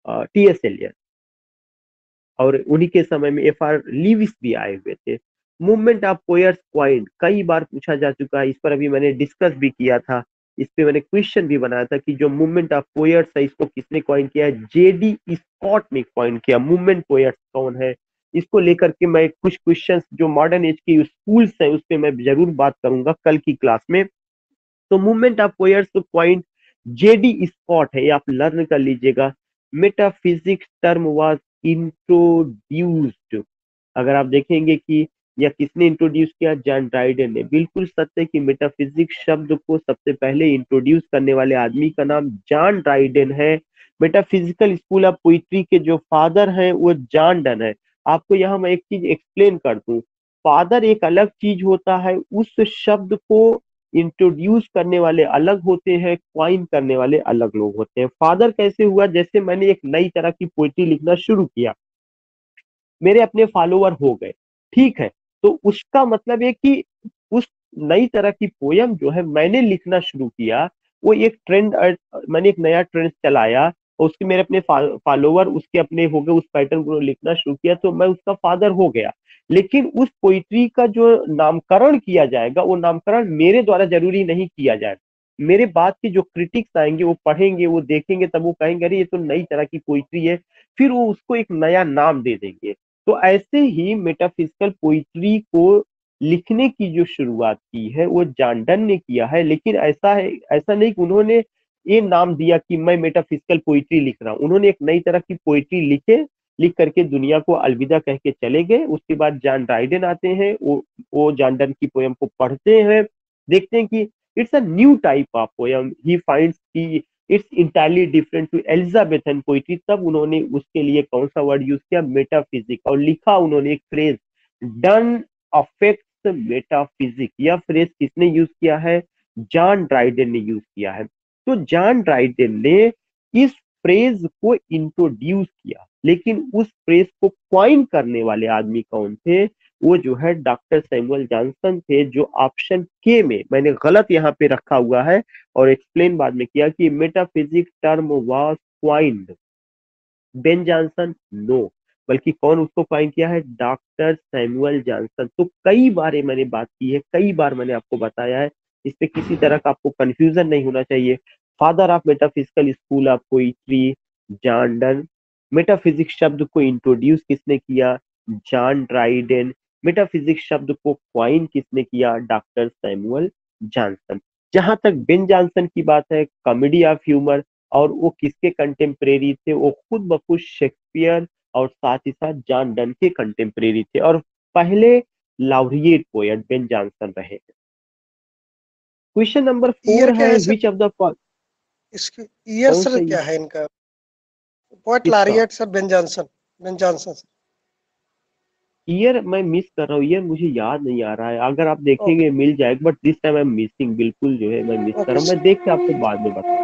T S Eliot, और उन्हीं के समय में एफ आर लीविस भी आए हुए थे। मूवमेंट ऑफ पोएट्स क्वाइंट कई बार पूछा जा चुका है, इस पर अभी मैंने डिस्कस भी किया था, इस पे मैंने क्वेश्चन भी बनाया था कि जो मूवमेंट ऑफ पोएट्स है इसको किसने क्वाइन किया है, जेडी स्कॉट ने क्वाइन किया। मूवमेंट पोएट्स कौन है, इसको लेकर के मैं कुछ क्वेश्चंस जो मॉडर्न एज की स्कूल्स है उस पर मैं जरूर बात करूंगा कल की क्लास में। तो movement of poets coin JD Scott है, ये आप लर्न कर लीजिएगा। मेटाफिजिक्स टर्म वाज इंट्रोड्यूस्ड, अगर आप देखेंगे कि या किसने इंट्रोड्यूस किया, जॉन ड्राइडन ने। बिल्कुल सत्य कि मेटाफिजिक्स शब्द को सबसे पहले इंट्रोड्यूस करने वाले आदमी का नाम जॉन ड्राइडन है। मेटाफिजिकल स्कूल ऑफ पोइट्री के जो फादर हैं वो जॉन डन है। आपको यहाँ मैं एक चीज एक्सप्लेन कर दूं, फादर एक अलग चीज होता है, उस शब्द को इंट्रोड्यूस करने वाले अलग होते हैं, क्वाइन करने वाले अलग लोग होते हैं। फादर कैसे हुआ, जैसे मैंने एक नई तरह की पोइट्री लिखना शुरू किया, मेरे अपने फॉलोअर हो गए, ठीक है, तो उसका मतलब है कि उस नई तरह की पोयम जो है मैंने लिखना शुरू किया, वो एक ट्रेंड, मैंने एक नया ट्रेंड चलाया, और उसके मेरे अपने फॉलोअर उसके अपने हो गए, उस पैटर्न को लिखना शुरू किया, तो मैं उसका फादर हो गया। लेकिन उस पोइट्री का जो नामकरण किया जाएगा वो नामकरण मेरे द्वारा जरूरी नहीं किया जाएगा, मेरे बाद के जो क्रिटिक्स आएंगे वो पढ़ेंगे, वो देखेंगे, तब वो कहेंगे अरे ये तो नई तरह की पोइट्री है, फिर वो उसको एक नया नाम दे देंगे। तो ऐसे ही मेटाफिजिकल पोइट्री को लिखने की जो शुरुआत की है वो जॉन डन ने किया है। लेकिन ऐसा है, ऐसा नहीं कि उन्होंने ये नाम दिया कि मैं मेटाफिजिकल पोइट्री लिख रहा हूँ। उन्होंने एक नई तरह की पोइट्री लिख करके दुनिया को अलविदा कह के चले गए। उसके बाद जॉन ड्राइडन आते हैं, वो जॉन डन की पोयम को पढ़ते हैं, देखते हैं कि it's a new type of poem, he finds कि it's entirely different to Elizabethan poetry. तब उन्होंने उसके लिए कौन सा वर्ड यूज किया, मेटाफिजिक, और लिखा उन्होंने एक फ्रेज, डन अफेक्ट्स मेटाफिजिक। यह फ्रेज किसने यूज किया है, जॉन ड्राइडन ने यूज किया है। तो जॉन ड्राइडन ने इस फ्रेज को इंट्रोड्यूस किया, लेकिन उस फ्रेज को क्वाइन करने वाले आदमी कौन थे, वो जो है डॉक्टर सैमुअल जॉनसन थे, जो ऑप्शन के में मैंने गलत यहाँ पे रखा हुआ है और एक्सप्लेन बाद में किया कि metaphysic term was coined, Ben Jonson no, बल्कि कौन उसको क्वाइन किया है, डॉक्टर सैमुअल जॉनसन। तो कई बार ये मैंने बात की है, कई बार मैंने आपको बताया है, इस पे किसी तरह का आपको कंफ्यूजन नहीं होना चाहिए। Father of metaphysical school of poetry John done. Metaphysics शब्द को इंट्रोड्यूस किसने किया, जॉन ड्राइडेन। मेटाफिजिक्स शब्द को क्वाइन किसने किया, डॉक्टर सैमुअल जॉनसन। जहां तक बेन जॉनसन की बात है, कॉमेडी ऑफ ह्यूमर, और वो किसके कंटेम्परेरी थे, वो खुद ब खुद शेक्सपियर और साथ ही साथ जॉन डन के कंटेम्परेरी थे, और पहले लाउरिएट पोएट बेन जॉनसन रहे। क्वेश्चन नंबर 4 ईयर क्या है, है सर? विच ऑफ द, इसकी ईयर कौन सर सा क्या है इनका? पोएट किसका laureate sir, Ben Jonson sir. Year मैं मिस कर रहा हूँ, ईयर मुझे याद नहीं आ रहा है, अगर आप ओके देखेंगे मिल जाएगा, but this time I am missing, बिल्कुल जो है मैं मिस कर ओके रहा हूँ, मैं सर। देख के आपको बाद में बताता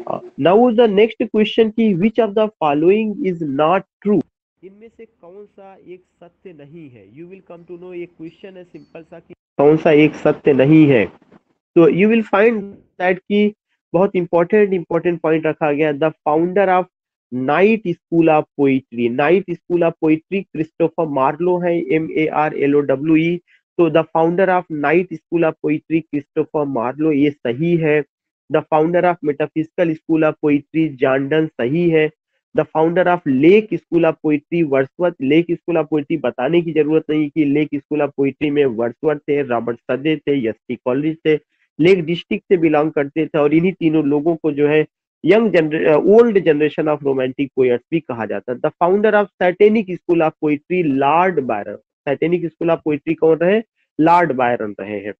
हूँ। नाउ द नेक्स्ट क्वेश्चन की which of the following is not true, इनमें से कौन सा एक सत्य नहीं है। You will come to know, ये क्वेश्चन है सिंपल सा कि कौन सा एक सत्य नहीं है। तो यू विल फाइंड दैट कि बहुत इंपॉर्टेंट पॉइंट रखा गया, the founder of night school of poetry. Night school of poetry Christopher Marlowe है, MARLOWE। तो the founder of night school of poetry Christopher Marlowe, ये सही है। The founder of metaphysical school of poetry John Donne, सही है। The founder of lake school of poetry Wordsworth. Lake school of poetry बताने की जरूरत नहीं कि लेक स्कूल ऑफ पोइट्री में वर्ड्सवर्थ थे, रॉबर्ट सदे थे, एस.टी. कॉलरिज थे, लेक डिस्ट्रिक्ट से बिलोंग करते थे, और इन्हीं तीनों लोगों को जो है old generation of romantic poets भी कहा जाता है। The founder of Satanic school of poetry Lord Byron. Satanic school of poetry कौन रहे, लॉर्ड बायरन रहे हैं।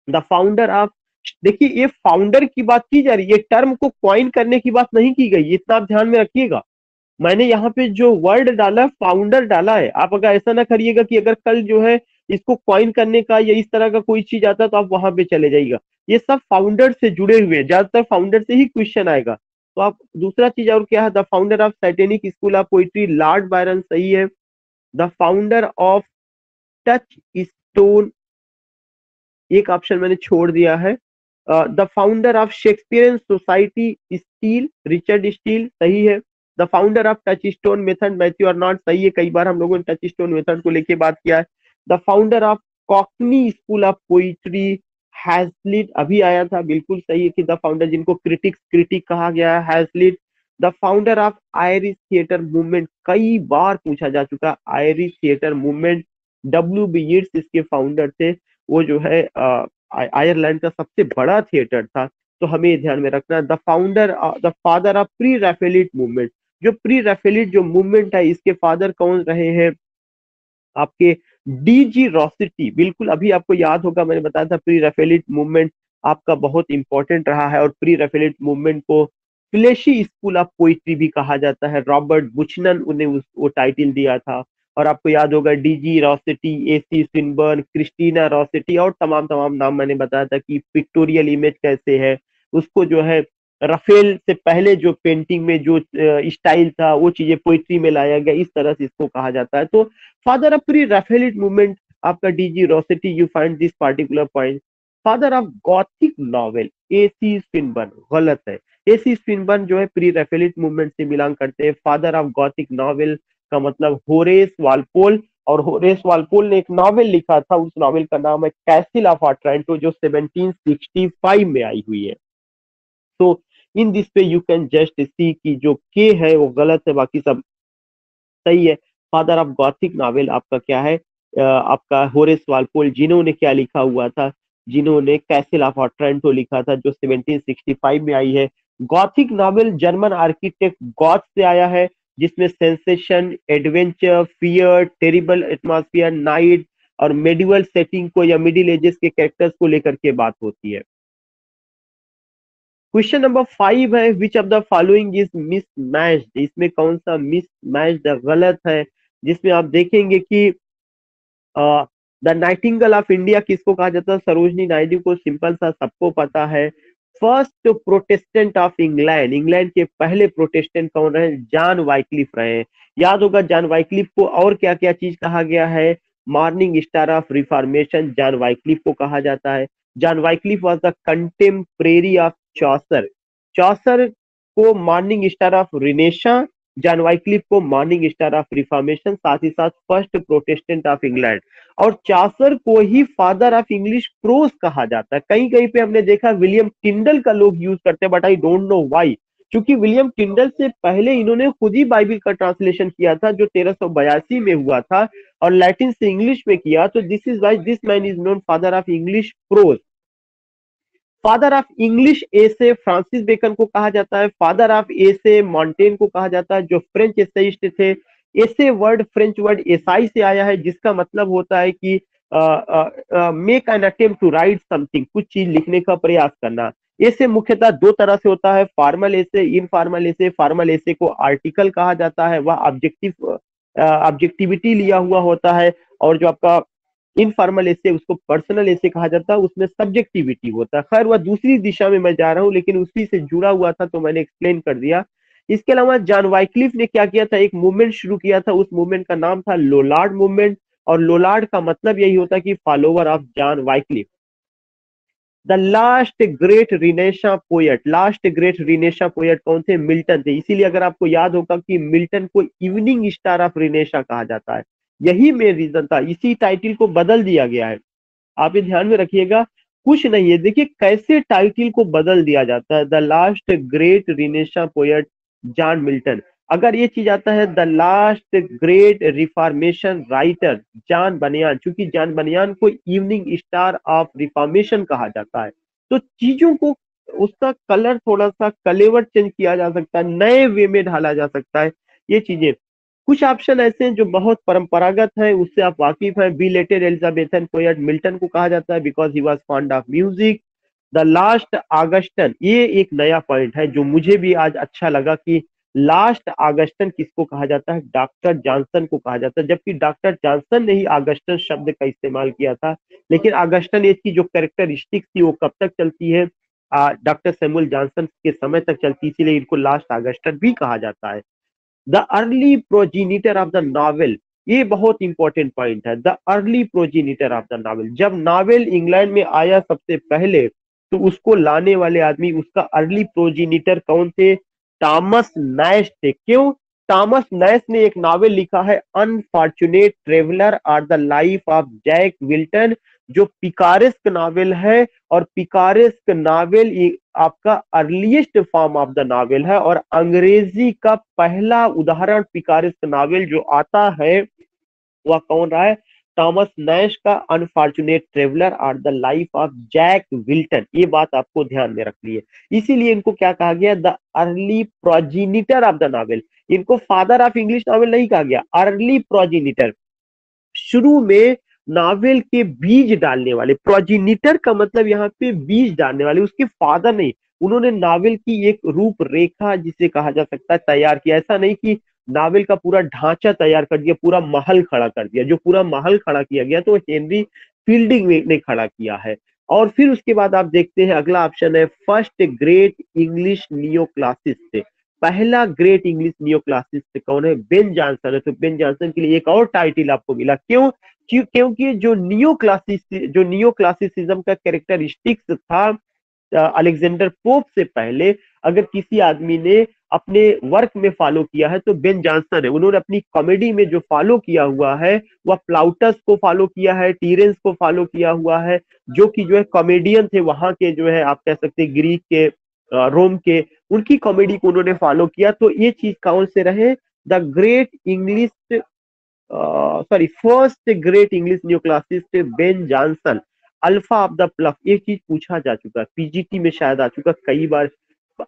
द फाउंडर ऑफ, देखिए ये फाउंडर की बात की जा रही है, ये टर्म को क्वाइन करने की बात नहीं की गई, इतना आप ध्यान में रखिएगा। मैंने यहाँ पे जो वर्ड डाला फाउंडर डाला है, आप अगर ऐसा ना करिएगा कि अगर कल जो है इसको क्वाइन करने का या इस तरह का कोई चीज आता तो आप वहां पे चले जाइएगा। ये सब फाउंडर से जुड़े हुए हैं, ज्यादातर फाउंडर से ही क्वेश्चन आएगा। तो आप दूसरा चीज और क्या है, the founder of Satanic school of poetry Lord Byron, सही है। The founder of touchstone, एक ऑप्शन मैंने छोड़ दिया है। The founder of Shakespearean society Steele, Richard Steele, सही है। The founder of touchstone method Matthew Arnold, सही है, कई बार हम लोगों ने टच स्टोन मेथड को लेके बात किया है। The founder of Cockney school of poetry Hazlitt, अभी आया था, बिल्कुल सही है कि द फाउंडर, जिनको क्रिटिक कहा गया है, Hazlitt. The founder of Irish theatre movement, कई बार पूछा जा चुका, Irish theatre movement, W.B. Yeats इसके फाउंडर थे। वो जो है आयरलैंड का सबसे बड़ा थिएटर था, तो हमें ये ध्यान में रखना। The father of pre Raphaelite movement, जो प्री रैफेलिट जो मूवमेंट है इसके फादर कौन रहे हैं, आपके D.G. रॉसिटी। बिल्कुल अभी आपको याद होगा, मैंने बताया था प्री रैफेलिट मूवमेंट आपका बहुत इंपॉर्टेंट रहा है, और प्री रैफेलिट मूवमेंट को फ्लेशी स्कूल ऑफ पोइट्री भी कहा जाता है। रॉबर्ट बुचनन उन्हें वो टाइटल दिया था। और आपको याद होगा D.G. रॉसिटी, A.C. स्विनबर्न, क्रिस्टीना रॉसिटी, और तमाम तमाम नाम मैंने बताया था कि पिक्टोरियल इमेज कैसे है, उसको जो है रफेल से पहले जो पेंटिंग में जो स्टाइल था वो चीजें पोइट्री में लाया गया, इस तरह से इसको कहा जाता है। तो father of pre Raphaelite movement आपका D.G. Rossetti, you find this particular point. Father of Gothic novel A.C. Swinburne, गलत है। A.C. स्विनबर्न जो है प्री रैफेलिट मूवमेंट से बिलोंग करते हैं। फादर ऑफ गॉथिक नॉवेल का मतलब होरेस वालपोल, और होरेस वालपोल ने एक नॉवेल लिखा था, उस नॉवेल का नाम है कैसल ऑफ ऑटरेंटो, जो 1765 में आई हुई है। तो इन दिस पे यू कैन जस्ट सी कि जो के है वो गलत है, बाकी सब सही है। फादर ऑफ गॉथिक नॉवेल आपका क्या है, आपका होरेस वालपोल, जिन्होंने क्या लिखा हुआ था, जिन्होंने कैसल ऑफ ऑटरेंटो लिखा था, जो 1765 में आई है। Gothic novel German architect goth से आया है, जिसमें sensation, adventure, fear, terrible atmosphere, night और मेडिवल सेटिंग को या मिडिल एजेस के कैरेक्टर्स को लेकर के बात होती है। क्वेश्चन नंबर 5 है, which of the following is mismatched, इसमें कौन सा मिसमैच्ड गलत है, जिसमें आप देखेंगे कि द नाइटिंगेल ऑफ इंडिया किसको कहा जाता है, सरोजनी नायडू को, सिंपल सा सबको पता है। First Protestant of England, England के पहले प्रोटेस्टेंट कौन रहे, जॉन वाइक्लिफ रहे। याद होगा जॉन वाइक्लिफ को और क्या क्या चीज कहा गया है, morning star of Reformation John Wycliffe को कहा जाता है। John Wycliffe was the contemporary of Chaucer, Chaucer को morning star of Renaissance, John Wycliffe को मॉर्निंग स्टार ऑफ रिफॉर्मेशन, साथ ही साथ फर्स्ट प्रोटेस्टेंट ऑफ इंग्लैंड। और चॉसर को ही फादर ऑफ इंग्लिश प्रोज कहा जाता है। कहीं कहीं पे हमने देखा विलियम टिंडल का लोग यूज करते हैं, but I don't know why, क्योंकि विलियम टिंडल से पहले इन्होंने खुद ही बाइबल का ट्रांसलेशन किया था, जो 1382 में हुआ था, और लैटिन से इंग्लिश में किया। तो this is why this man is known father of English prose. Father of English essay Francis Bacon को कहा जाता है। फादर ऑफ एसे मॉन्टेन को कहा जाता है, जो फ्रेंच एसेइस्ट थे। Essay word French word essai से आया है, जिसका मतलब होता है कि make an attempt to write something, कुछ चीज लिखने का प्रयास करना। एसे मुख्यतः दो तरह से होता है, फॉर्मल एसे, इनफॉर्मल एसे। फॉर्मल एसे को आर्टिकल कहा जाता है, वह ऑब्जेक्टिविटी लिया हुआ होता है, और जो आपका इनफॉर्मल एसे उसको पर्सनल एसे कहा जाता है, उसमें सब्जेक्टिविटी होता है। खैर वह दूसरी दिशा में मैं जा रहा हूँ, लेकिन उसी से जुड़ा हुआ था तो मैंने एक्सप्लेन कर दिया। इसके अलावा जॉन वाइक्लिफ ने क्या किया था, एक मूवमेंट शुरू किया था, उस मूवमेंट का नाम था लोलार्ड मूवमेंट, और लोलार्ड का मतलब यही होता है कि follower of John Wycliffe. The last great Renaissance poet, last great Renaissance poet कौन थे, मिल्टन थे। इसीलिए अगर आपको याद होगा कि मिल्टन को इवनिंग स्टार ऑफ रिनेशा कहा जाता है, यही मेन रीजन था, इसी टाइटल को बदल दिया गया है। आप ये ध्यान में रखिएगा, कुछ नहीं है। देखिए कैसे टाइटल को बदल दिया जाता है, the last great Renaissance poet John Milton. अगर ये चीज आता है the last great Reformation writer John Bunyan, चूंकि जॉन बनियान को इवनिंग स्टार ऑफ रिफॉर्मेशन कहा जाता है, तो चीजों को उसका कलर थोड़ा सा कलेवर चेंज किया जा सकता है, नए वे में ढाला जा सकता है। ये चीजें, कुछ ऑप्शन ऐसे हैं जो बहुत परंपरागत है, उससे आप वाकिफ हैं। बी लेटेड एलिजाबेथन पोएट मिल्टन को कहा जाता है because he was fond of music. The last Augustan, ये एक नया पॉइंट है जो मुझे भी आज अच्छा लगा कि लास्ट ऑगस्टन किसको कहा जाता है, डॉक्टर जॉनसन को कहा जाता है, जबकि डॉक्टर जॉनसन ने ही ऑगस्टन शब्द का इस्तेमाल किया था। लेकिन ऑगस्टन एज की जो कैरेक्टरिस्टिक्स थी वो कब तक चलती है, डॉक्टर सैमुअल जॉनसन के समय तक चलती, इसीलिए इनको लास्ट ऑगस्टन भी कहा जाता है। The early progenitor of the novel, ये बहुत इंपॉर्टेंट पॉइंट है, the early progenitor of the novel. जब नॉवेल इंग्लैंड में आया सबसे पहले, तो उसको लाने वाले आदमी, उसका अर्ली प्रोजीनिटर कौन थे, थॉमस नैश थे। क्यों, थॉमस नैश ने एक नॉवेल लिखा है अनफॉर्चुनेट ट्रेवलर और the life of Jack Wilton, जो पिकारेस्क नॉवेल है, और पिकारेस्क नॉवेल आपका earliest form of the novel है, और अंग्रेजी का पहला उदाहरण पिकारेस्क नॉवेल जो आता है वह कौन रहा है, थॉमस नैश का अनफॉर्चुनेट ट्रेवलर और the life of Jack Wilton. ये बात आपको ध्यान में रखनी है, इसीलिए इनको क्या कहा गया, the early progenitor of the novel. इनको फादर ऑफ इंग्लिश नॉवेल नहीं कहा गया, अर्ली प्रोजीनिटर, शुरू में नावेल के बीज डालने वाले। प्रोजीनिटर का मतलब यहाँ पे बीज डालने वाले, उसके फादर नहीं। उन्होंने नावेल की एक रूपरेखा जिसे कहा जा सकता है तैयार किया। ऐसा नहीं कि नावेल का पूरा ढांचा तैयार कर दिया, पूरा महल खड़ा कर दिया। जो पूरा महल खड़ा किया गया तो हेनरी फील्डिंग ने खड़ा किया है। और फिर उसके बाद आप देखते हैं अगला ऑप्शन है first great English neo classist. पहला ग्रेट इंग्लिश नियो क्लासिस्ट कौन है, बेन जॉनसन है। तो बेन जॉनसन के लिए एक और टाइटल आपको मिला। क्यों, क्योंकि जो नियो क्लासिसिज्म का कैरेक्टरिस्टिक्स था अलेक्जेंडर पोप से पहले, अगर किसी आदमी ने अपने वर्क में फॉलो किया है तो बेन जॉनसन है। उन्होंने अपनी कॉमेडी में जो फॉलो किया हुआ है वह प्लाउटस को फॉलो किया है, टीरेंस को फॉलो किया हुआ है, जो कि जो है कॉमेडियन थे वहां के, जो है आप कह सकते हैं ग्रीक के, रोम के, उनकी कॉमेडी को उन्होंने फॉलो किया। तो ये चीज कौन से रहे? The great English, sorry, first great English new classist Ben Jonson, alpha of the प्लफ। ये चीज पूछा जा चुका है, पीजीटी में शायद आ चुका कई बार।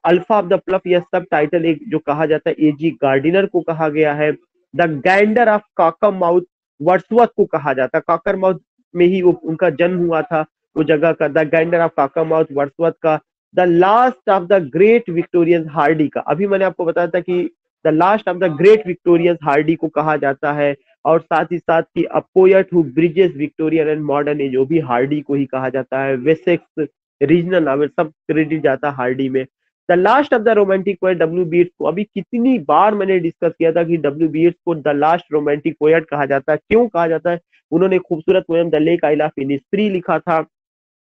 अल्फा ऑफ द प्लफ यह सब टाइटल एक जो कहा जाता है एजी गार्डिनर को कहा गया है। The gander of Cockermouth Wordsworth को कहा जाता है, काकर माउथ में ही वो उनका जन्म हुआ था, वो जगह का। The gander of Cockermouth Wordsworth का। The last of the great Victorian Hardy का, अभी मैंने आपको बताया था कि the last of the great Victorian Hardy को कहा जाता है। और साथ ही साथ की a poet who bridges Victorian and modern age, वो भी हार्डी को ही कहा जाता है। वेसेक्स रीजनल नॉवेल, सब क्रेडिट जाता है हार्डी में। The last of the romantic poet W B Yeats को, अभी कितनी बार मैंने डिस्कस किया था कि डब्ल्यू बी येट्स को द लास्ट रोमांटिक पोएट कहा जाता है। क्यों कहा जाता है? उन्होंने खूबसूरत poem the lake I love Innisfree लिखा था।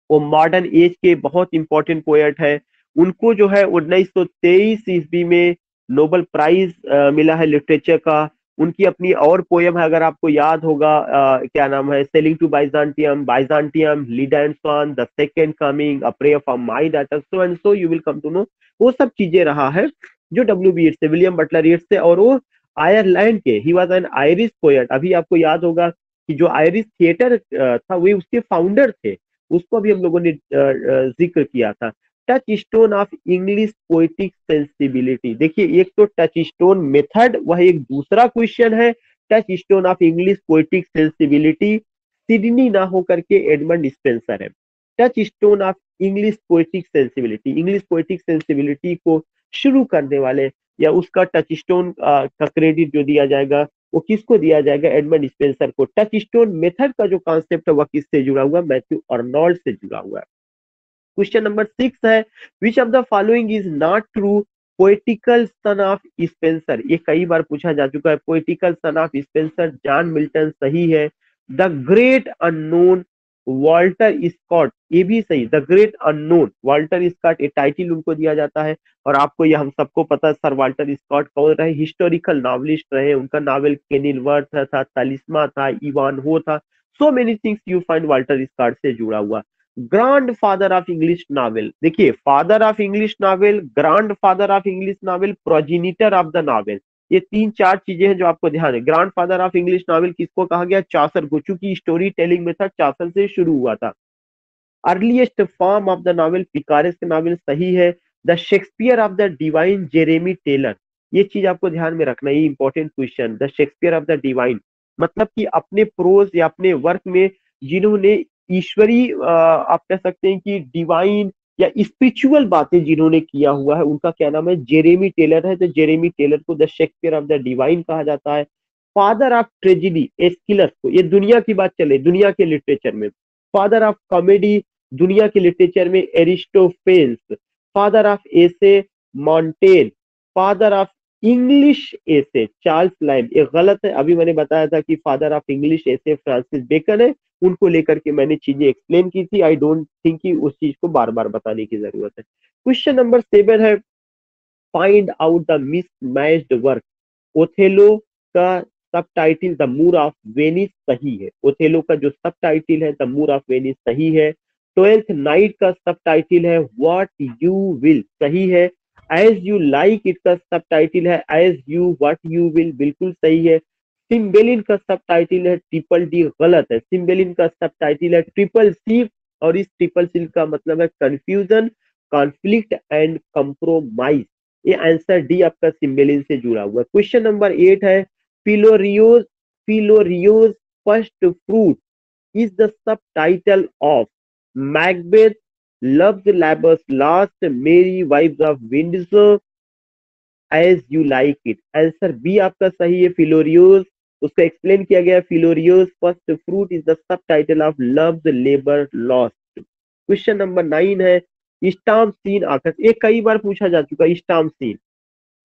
वो मॉडर्न एज के बहुत इंपॉर्टेंट पोएट है। उनको जो है 1923 ईस्वी में नोबेल प्राइज मिला है लिटरेचर का। उनकी अपनी और पोएम है, अगर आपको याद होगा, क्या नाम है, sailing to Byzantium, Byzantium, Leda and swan, the second coming, a prayer for my daughter, so and so you will come to know. वो सब चीजें रहा है जो डब्ल्यू बी येट्स से, विलियम बटलर येट्स से। और वो आयरलैंड के, he was an Irish poet. अभी आपको याद होगा कि जो आयरिश थिएटर था वे उसके फाउंडर थे, उसको भी हम लोगों ने जिक्र किया था। Touch stone of English poetic sensibility, देखिए एक तो टच स्टोन मेथड, वह एक दूसरा क्वेश्चन है। Touch stone of English poetic sensibility Sydney ना होकर के एडमंड स्पेंसर है। Touch stone of English poetic sensibility, English poetic sensibility को शुरू करने वाले या उसका टच स्टोन का क्रेडिट जो दिया जाएगा वो किसको दिया जाएगा? एडमंड स्पेंसर को। टच स्टोन मेथड का जो कॉन्सेप्ट है वह किससे जुड़ा हुआ? मैथ्यू अर्नोल्ड से जुड़ा हुआ है। क्वेश्चन नंबर 6 है, which of the following is not true poetical son of Spenser. ये कई बार पूछा जा चुका है। Poetical son of Spenser John Milton सही है। The great unknown Walter Scott, ये भी सही। The great unknown Walter Scott, ये टाइटल उनको दिया जाता है। और आपको ये हम सबको पता है सर वॉल्टर स्कॉट कौन रहे? हिस्टोरिकल नॉवलिस्ट रहे। उनका नॉवेल केनिलवर्थ था, तालिस्मा था, इवान हो था। So many things you find Walter Scott से जुड़ा हुआ। Grandfather of English novel, देखिए father of English novel, grandfather of English novel, progenitor of the novel, ये 3-4 चीजें हैं जो आपको ध्यान है। Grandfather of English novel किसको कहा गया? चॉसर को, चूंकि स्टोरी टेलिंग मेथड चॉसर से शुरू हुआ था। Earliest form of the novel, picaresque के नॉवेल सही है। The Shakespeare of the divine, Jeremy Taylor, ये चीज आपको ध्यान में रखना, ये important question. The Shakespeare of the divine मतलब कि अपने प्रोज या अपने वर्क में जिन्होंने ईश्वरी, आप कह सकते हैं कि डिवाइन या स्पिरिचुअल बातें जिन्होंने किया हुआ है, उनका क्या नाम है? जेरेमी टेलर है। तो जेरेमी टेलर को the Shakespeare of the divine कहा जाता है। फादर ऑफ ट्रेजिडी, एस्किलस को, ये दुनिया की बात चले, दुनिया के लिटरेचर में। फादर ऑफ कॉमेडी, दुनिया के लिटरेचर में Aristophanes. Father of essay, Montaigne. Father of English essay, Charles Lamb. ये गलत है, अभी मैंने बताया था कि father of English essay Francis Bacon है। उनको लेकर के मैंने चीजें एक्सप्लेन की थी। आई डोंट थिंक कि उस चीज को बार बार बताने की जरूरत है। क्वेश्चन नंबर 7 है, find out the mismatched work. Othello का subtitle the Moor of Venice सही है। ओथेलो का जो सब टाइटिल है द मूर ऑफ वेनिस सही है। ट्वेल्थ नाइट का सब टाइटिल है व्हाट यू विल सही है। एज यू लाइक इट का सब टाइटिल है as you what you will, बिल्कुल सही है। सिम्बेलिन का सब टाइटिल है ट्रिपल डी, गलत है। सिम्बेलिन का सब टाइटिल है ट्रिपल सी, और इस ट्रिपल सी का मतलब है कंफ्यूजन, कॉन्फ्लिक्ट एंड कंप्रोमाइज। ये आंसर डी आपका सिम्बेलिन से जुड़ा हुआ है। क्वेश्चन नंबर 8 है, Philorios, Philorios first fruit is the subtitle of Macbeth, Love's Labour's Lost, Merry Wives of Windsor, As You Like It. Answer B आपका सही है, फिलोरियोज। उसका एक्सप्लेन किया गया, Philorios first fruit is the subtitle of Love's Labour Lost. Question number 9 है, स्टाम्प सीन आकर्ष, ये कई बार पूछा जा चुका है। स्टाम्प सीन,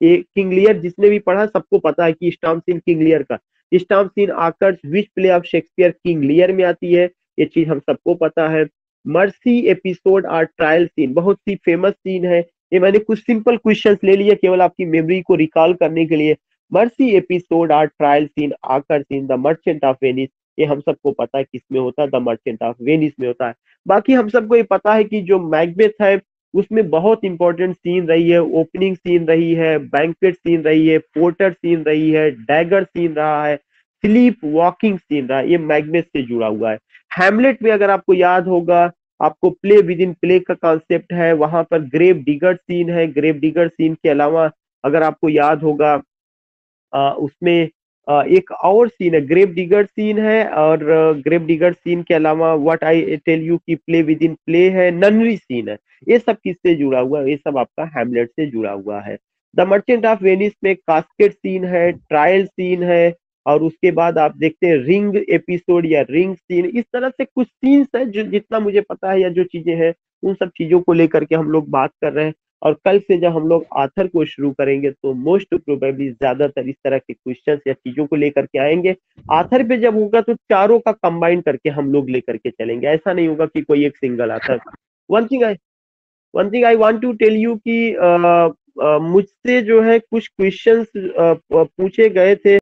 ये किंग लियर जिसने भी पढ़ा सबको पता है कि स्टाम्प सीन किंग लियर का। स्टाम्प सीन आकर्ष which play of Shakespeare King Lear में आती है, ये चीज हम सबको पता है। मर्सी एपिसोड और ट्रायल सीन बहुत सी फेमस सीन है। ये मैंने कुछ सिंपल क्वेश्चंस ले लिए केवल आपकी मेमोरी को रिकॉल करने के लिए। Mercy episode or trial scene आकर scene the Merchant of Venice, ये हम सबको पता है किसमें होता है, द मर्चेंट ऑफ वेनिस में होता है। बाकी हम सबको ये पता है कि जो मैकबेथ है उसमें बहुत इंपॉर्टेंट सीन रही है, ओपनिंग सीन रही है, बैंक्वेट सीन रही है, पोर्टर सीन रही है, डैगर सीन रहा है, स्लीप वॉकिंग सीन रहा है, ये मैकबेथ से जुड़ा हुआ है। हैमलेट में अगर आपको याद होगा, आपको प्ले विद इन प्ले का कॉन्सेप्ट है, वहां पर ग्रेव डिगर सीन है। ग्रेव डिगर सीन के अलावा अगर आपको याद होगा उसमें एक और सीन है, ग्रेव डिगर सीन है, और ग्रेव डिगर सीन के अलावा व्हाट आई टेल यू की प्ले विद इन प्ले है, ननरी सीन है। ये सब किससे जुड़ा हुआ है? ये सब आपका हैमलेट से जुड़ा हुआ है। द मर्चेंट ऑफ वेनिस में कास्केट सीन है, ट्रायल सीन है, और उसके बाद आप देखते हैं रिंग एपिसोड या रिंग सीन। इस तरह से कुछ सीन्स है जो जितना मुझे पता है या जो चीजें हैं उन सब चीजों को लेकर के हम लोग बात कर रहे हैं। और कल से जब हम लोग आथर को शुरू करेंगे तो मोस्ट प्रोबेबली ज्यादातर इस तरह के क्वेश्चंस या चीजों को लेकर के आएंगे। आथर पे जब होगा तो चारों का कंबाइन करके हम लोग लेकर के चलेंगे, ऐसा नहीं होगा कि कोई एक single author. One thing I want to tell you कि मुझसे जो है कुछ क्वेश्चंस पूछे गए थे